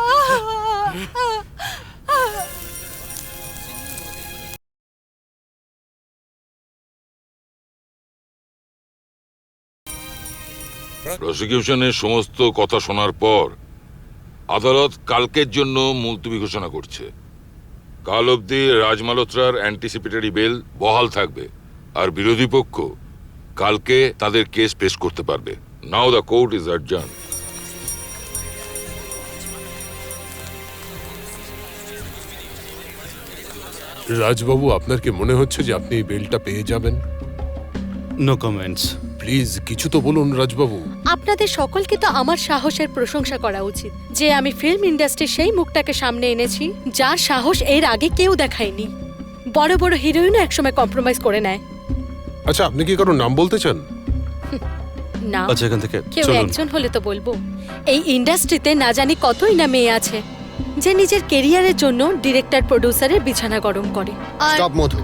প্রসিকিউশনের সমস্ত কথা শোনার পর আদালত কালকের জন্য মুলতবি ঘোষণা করছে। কাল অবধি রাজ মালহোত্রার অ্যান্টিসিপেটরি বেল বহাল থাকবে, আর বিরোধী পক্ষ কালকে তাদের কেস পেশ করতে পারবে। নাও the court is adjourn. Rajbabu, আপনার কি মনে হচ্ছে যে আপনি এই বেলটা পেয়ে যাবেন? No comments. প্লিজ কিছু তো বলুন রাজবাবু। আপনাদের সকলকে তো আমার সাহসের প্রশংসা করা উচিত যে আমি ফিল্ম ইন্ডাস্ট্রির সেই মুখটাকে সামনে এনেছি যার সাহস এর আগে কেউ দেখায়নি। বড় বড় হিরোইনও একসময় কম্প্রোমাইজ করে নেয়। আচ্ছা, আপনি কি কারো নাম বলতে চান? না, আচ্ছা, এখান থেকে কেউ চলুন। একজন হলে তো বলবো। এই ইন্ডাস্ট্রিতে না জানি কতই না মেয়ে আছে যে নিজের কেরিয়ারের জন্য ডিরেক্টর প্রোডিউসারের বিছানা গরম করে। আর স্টপ মধু,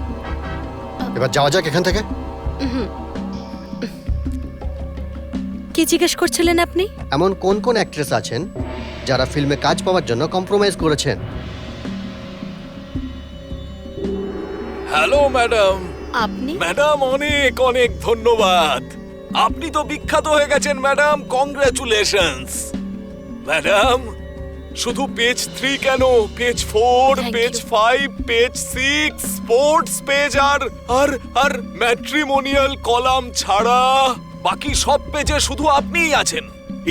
এবার যাওয়া যাক এখান থেকে। কি জিজ্ঞেস করছিলেন আপনি? এমন কোন কোন অ্যাক্ট্রেস আছেন যারা ফিল্মে কাজ পাওয়ার জন্য কম্প্রোমাইজ করেছেন? Hello madam. আপনি? ম্যাডাম অনেক অনেক ধন্যবাদ, আপনি তো বিখ্যাত হয়ে গেছেন ম্যাডাম। Congratulations madam. শুধু পেজ 3 কেন, page 4, page 5, page 6, sports page আর ম্যাট্রিমোনিয়াল কলাম ছাড়া বাকি সব পেজে শুধু আপনিই আছেন।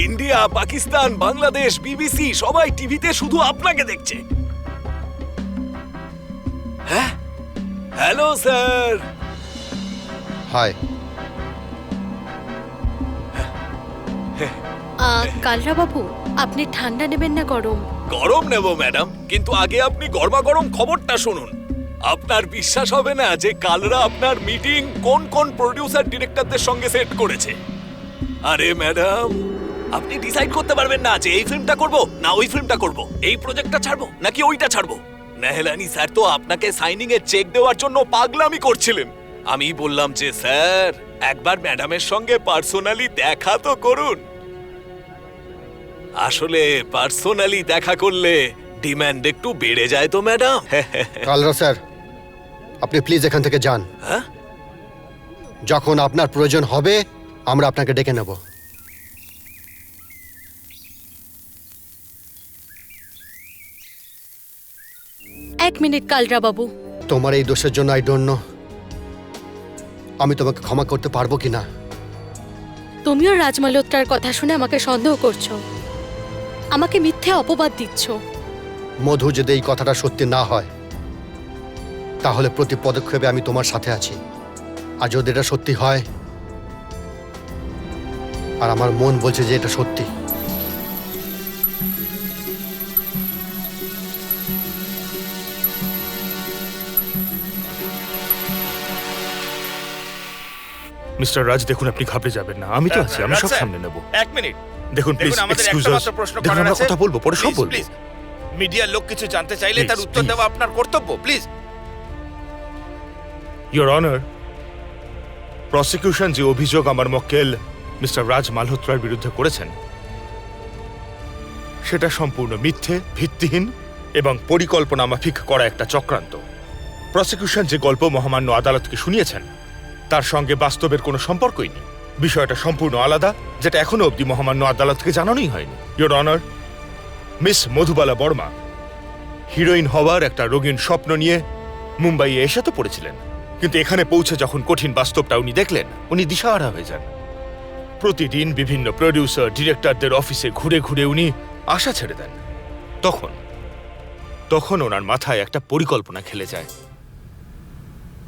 ইন্ডিয়া, পাকিস্তান, বাংলাদেশ, বিবিসি সবাই টিভিতে শুধু আপনাকে দেখছে। হ্যাঁ, হ্যালো স্যার। হাই। কালরা বাবু, আপনি ঠান্ডা নেবেন না গরম? গরম নেব ম্যাডাম, কিন্তু আগে আপনি গরমা গরম খবরটা শুনুন। আপনার বিশ্বাস হবে না যে কালরা আপনার মিটিং কোন কোন প্রোডিউসার ডিরেক্টরদের সঙ্গে সেট করেছে। আরে ম্যাডাম, আপনি ডিসাইড করতে পারবেন না যে এই ফিল্মটা করব না ওই ফিল্মটা করব, এই প্রজেক্টটা ছাড়বো নাকি ওইটা ছাড়বো। নেহলানি স্যার তো আপনাকে সাইনিং এর চেক দেওয়ার জন্য পাগলামি করছিলেন। আমি বললাম যে স্যার একবার ম্যাডামের সঙ্গে পার্সোনালি দেখা তো করুন। আসলে পার্সোনালি দেখা করলে ডিমান্ড একটু বেড়ে যায় তো ম্যাডাম। কালরা স্যার, আপনি প্লিজ এখান থেকে যান। হ্যাঁ, যখন আপনার প্রয়োজন হবে আমরা আপনাকে ডেকে নেব। এক মিনিট কালরা বাবু। তোমার এই দোষের জন্য আই ডোন্ট নো আমি তোমাকে ক্ষমা করতে পারবো কিনা। তুমিও রাজ মালহোত্রার কথা শুনে আমাকে সন্দেহ করছো, আমাকে মিথ্যে অপবাদ দিচ্ছ। মধু, যদি এই কথাটা সত্যি না হয় তাহলে প্রতি পদক্ষেপে আমি তোমার সাথে আছি। আর যদি এটা সত্যি হয়, আর আমার মন বলছে যে এটা সত্যি, মিস্টার রাজ, দেখুন আপনি ঘাবড়ে যাবেন না, আমি তো আছি, আমি সব সামনে নেব। এক মিনিট দেখুন প্লিজ, আমাদের এক্সকিউজ একটা আস। মাত্র প্রশ্ন দেখুন করার আমরা আছে। কথা বলবো, পরে সব Please, বলবো। please। মিডিয়ার লোক কিছু জানতে চাইলে তার Please, উত্তর দেওয়া আপনার কর্তব্য। প্লিজ। ইয়োর অনার, প্রসিকিউশন যে অভিযোগ আমার মক্কেল মিস্টার রাজ মালহোত্রার বিরুদ্ধে করেছেন সেটা সম্পূর্ণ মিথ্যে, ভিত্তিহীন এবং পরিকল্পনা মাফিক করা একটা চক্রান্ত। প্রসিকিউশন যে গল্প মহামান্য আদালতকে শুনিয়েছেন তার সঙ্গে বাস্তবের কোনো সম্পর্কই নেই। বিষয়টা সম্পূর্ণ আলাদা, যেটা এখনো অবধি মহামান্য আদালতকে জানানোই হয়নি। Your honour, miss Madhubala Verma heroine হওয়ার একটা রঙিন স্বপ্ন নিয়ে মুম্বাইয়ে এসে তো পড়েছিলেন, কিন্তু এখানে পৌঁছে যখন কঠিন বাস্তবটা উনি দেখলেন, উনি দিশাহারা হয়ে যান। প্রতিদিন বিভিন্ন প্রোডিউসার ডিরেক্টরদের অফিসে ঘুরে ঘুরে উনি আশা ছেড়ে দেন। তখন ওনার মাথায় একটা পরিকল্পনা খেলে যায়,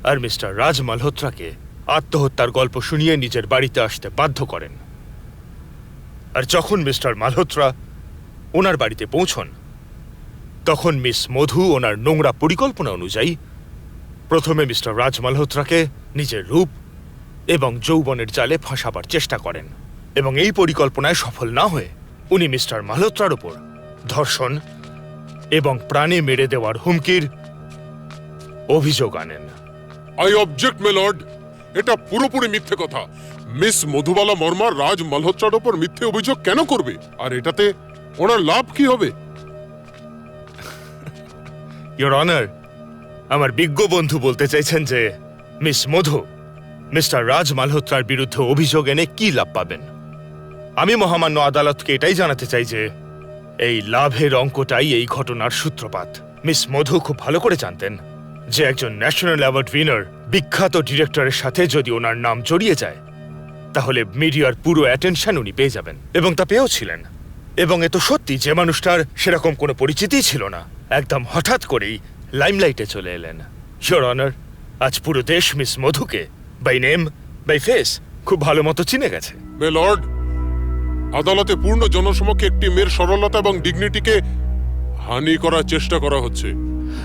আর মিস্টার রাজ মালহোত্রাকে আত্মহত্যার গল্প শুনিয়ে নিজের বাড়িতে আসতে বাধ্য করেন। আর যখন মিস্টার মালহোত্রা ওনার বাড়িতে পৌঁছন, তখন মিস মধু ওনার নোংরা পরিকল্পনা অনুযায়ী প্রথমে মিস্টার রাজ মালহোত্রাকে নিজের রূপ এবং যৌবনের জালে ফাঁসাবার চেষ্টা করেন, এবং এই পরিকল্পনায় সফল না হয়ে উনি মিস্টার মালহোত্রার উপর ধর্ষণ এবং প্রাণে মেরে দেওয়ার হুমকির অভিযোগ আনেন। আই অবজেক্ট মে লর্ড, এটা পুরোপুরি মিথ্যে কথা। মিস মধুবালা বর্মা রাজ মালহোত্রার ওপর মিথ্যে অভিযোগ কেন করবে, আর এটাতে ওনার লাভ কি হবে? ইয়োর অনার, আমার বিজ্ঞ বন্ধু বলতে চাইছেন যে মিস মধু মিস্টার রাজ মালহোত্রার বিরুদ্ধে অভিযোগ এনে কি লাভ পাবেন। আমি মহামান্য আদালতকে এটাই জানাতে চাই যে এই লাভের অঙ্কটাই এই ঘটনার সূত্রপাত। মিস মধু খুব ভালো করে জানতেন যে একজন ন্যাশনাল অ্যাওয়ার্ড উইনার বিখ্যাত ডিরেক্টরের সাথে যদি ওনার নাম জড়িয়ে যায় তাহলে মিডিয়ার পুরো অ্যাটেনশন উনি পেয়ে যাবেন, এবং তা পেয়েওছিলেন। এবং এ তো সত্যি যে মানুষটার সেরকম কোনো পরিচিতিই ছিল না, একদম হঠাৎ করেই লাইমলাইটে চলে এলেন। ইয়োর অনার, আজ পুরো দেশ মিস মধুকে বাই নেম বাই ফেস খুব ভালো মতো চিনে গেছে। মে লর্ড, আদালতে পূর্ণ জনসমক্ষে একটি মেয়ের সরলতা এবং ডিগনিটিকে হানি করার চেষ্টা করা হচ্ছে।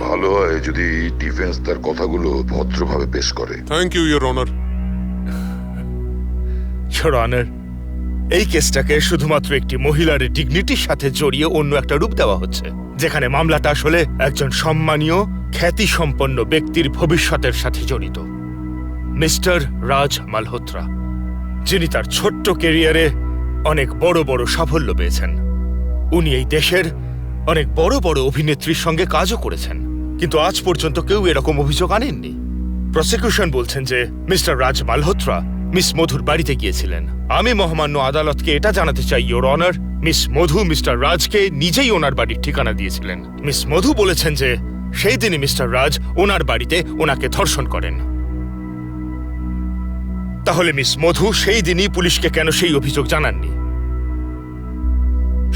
ভালো হয় যদি ডিফেন্স তার কথাগুলো ভদ্রভাবে পেশ করে। Thank you your honour. Your honour, এই কেসটাকে শুধুমাত্র একটি মহিলার ডিগনিটির সাথে জড়িয়ে অন্য একটা রূপ দেওয়া হচ্ছে, যেখানে মামলাটা আসলে একজন সম্মানীয় খ্যাতিসম্পন্ন ব্যক্তির ভবিষ্যতের সাথে জড়িত, মিস্টার রাজ মালহোত্রা, যিনি তার ছোট্ট ক্যারিয়ারে অনেক বড় বড় সাফল্য পেয়েছেন। উনি এই দেশের অনেক বড় বড় অভিনেত্রীর সঙ্গে কাজও করেছেন, কিন্তু আজ পর্যন্ত কেউ এরকম অভিযোগ আনেননি। প্রসিকিউশন বলছেন যে মিস্টার রাজ মালহোত্রা মিস মধুর বাড়িতে গিয়েছিলেন। আমি মহামান্য আদালতকে এটা জানাতে চাই your honour, miss Madhu mister রাজকে নিজেই ওনার বাড়ির ঠিকানা দিয়েছিলেন। মিস মধু বলেছেন যে সেই দিনই মিস্টার রাজ ওনার বাড়িতে ওনাকে ধর্ষণ করেন। তাহলে মিস মধু সেই দিনই পুলিশকে কেন সেই অভিযোগ জানাননি?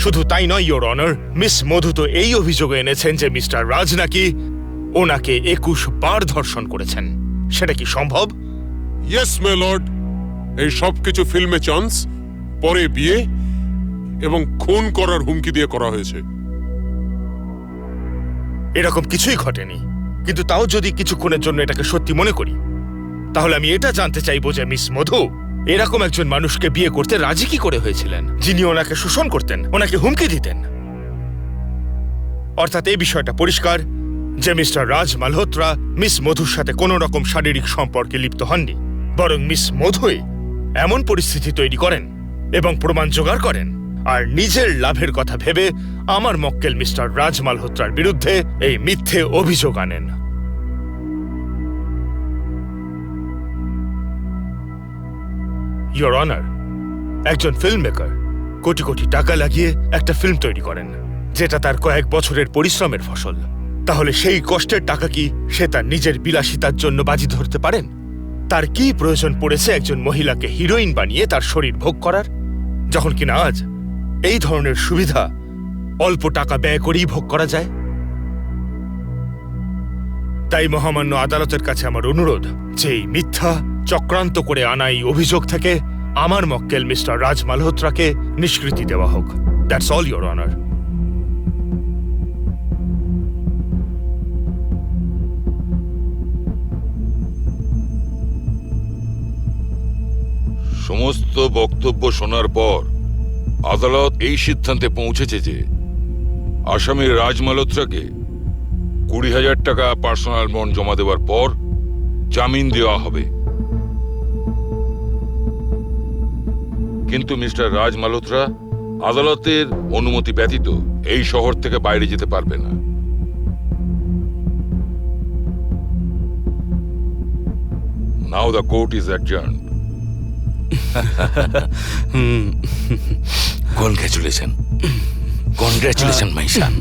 শুধু তাই নয় ইয়োর অনার, মিস মধু তো এই অভিযোগ এনেছেন যে মিস্টার রাজ নাকি ওনাকে 21 বার ধর্ষণ করেছেন। সেটা কি সম্ভব? ইয়েস মে লর্ড, এই সব কিছু ফিল্মে চান্স, পরে বিয়ে এবং খুন করার হুমকি দিয়ে করা হয়েছে। এরকম কিছুই ঘটেনি, কিন্তু তাও যদি কিছুক্ষণের জন্য এটাকে সত্যি মনে করি, তাহলে আমি এটা জানতে চাইবো যে মিস মধু এরকম একজন মানুষকে বিয়ে করতে রাজি কি করে হয়েছিলেন, যিনি ওনাকে শোষণ করতেন, ওনাকে হুমকি দিতেন। অর্থাৎ এই বিষয়টা পরিষ্কার যে মিস্টার রাজ মালহোত্রা মিস মধুর সাথে কোনো রকম শারীরিক সম্পর্কে লিপ্ত হননি, বরং মিস মধুই এমন পরিস্থিতি তৈরি করেন এবং প্রমাণ জোগাড় করেন, আর নিজের লাভের কথা ভেবে আমার মক্কেল মিস্টার রাজ মালহোত্রার বিরুদ্ধে এই মিথ্যে অভিযোগ আনেন। ইয়োর অনার, একজন ফিল্ম মেকার কোটি কোটি টাকা লাগিয়ে একটা ফিল্ম তৈরি করেন, যেটা তার কয়েক বছরের পরিশ্রমের ফসল। তাহলে সেই কষ্টের টাকা কি সে তার নিজের বিলাসিতার জন্য বাজি ধরতে পারেন? তার কি প্রয়োজন পড়েছে একজন মহিলাকে হিরোইন বানিয়ে তার শরীর ভোগ করার, যখন কিনা আজ এই ধরনের সুবিধা অল্প টাকা ব্যয় করেই ভোগ করা যায়? তাই মহামান্য আদালতের কাছে আমার অনুরোধ যে এই মিথ্যা চক্রান্ত করে আনা এই অভিযোগ থেকে আমার মক্কেল মিস্টার রাজ মালহোত্রাকে নিষ্কৃতি দেওয়া হোক। That's all your honour. সমস্ত বক্তব্য শোনার পর আদালত এই সিদ্ধান্তে পৌঁছেছে যে আসামি রাজ মালহোত্রাকে 20,000 টাকা পার্সোনাল বন্ড জমা দেওয়ার পর জামিন দেওয়া হবে। কিন্তু মিস্টার রাজ মালহোত্রা আদালতের অনুমতি ব্যতীত এই শহর থেকে বাইরে যেতে পারবে না। Now the court is adjourned. Congratulation, congratulation my son.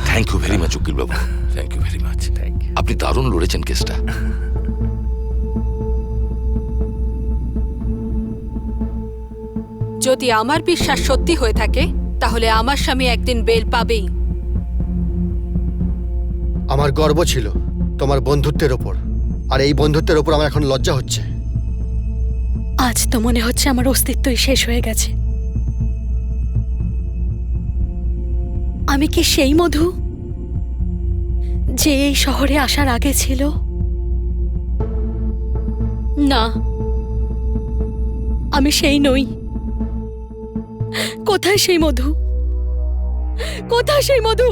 Thank you very much উকিল বাবু, থ্যাংক ইউ ভেরি মাচ। আপনি দারুণ লড়েছেন কেসটা। যদি আমার বিশ্বাস সত্যি হয়ে থাকে তাহলে আমার স্বামী একদিন বেল পাবেই। আমার গর্ব ছিল তোমার বন্ধুত্বের ওপর, আর এই বন্ধুত্বের ওপর আমার এখন লজ্জা হচ্ছে। আজ তো মনে হচ্ছে আমার অস্তিত্বই শেষ হয়ে গেছে। আমি কি সেই মধু যে এই শহরে আসার আগে ছিল? না, আমি সেই নই। কোথায় সেই মধু? কোথায় সেই মধু?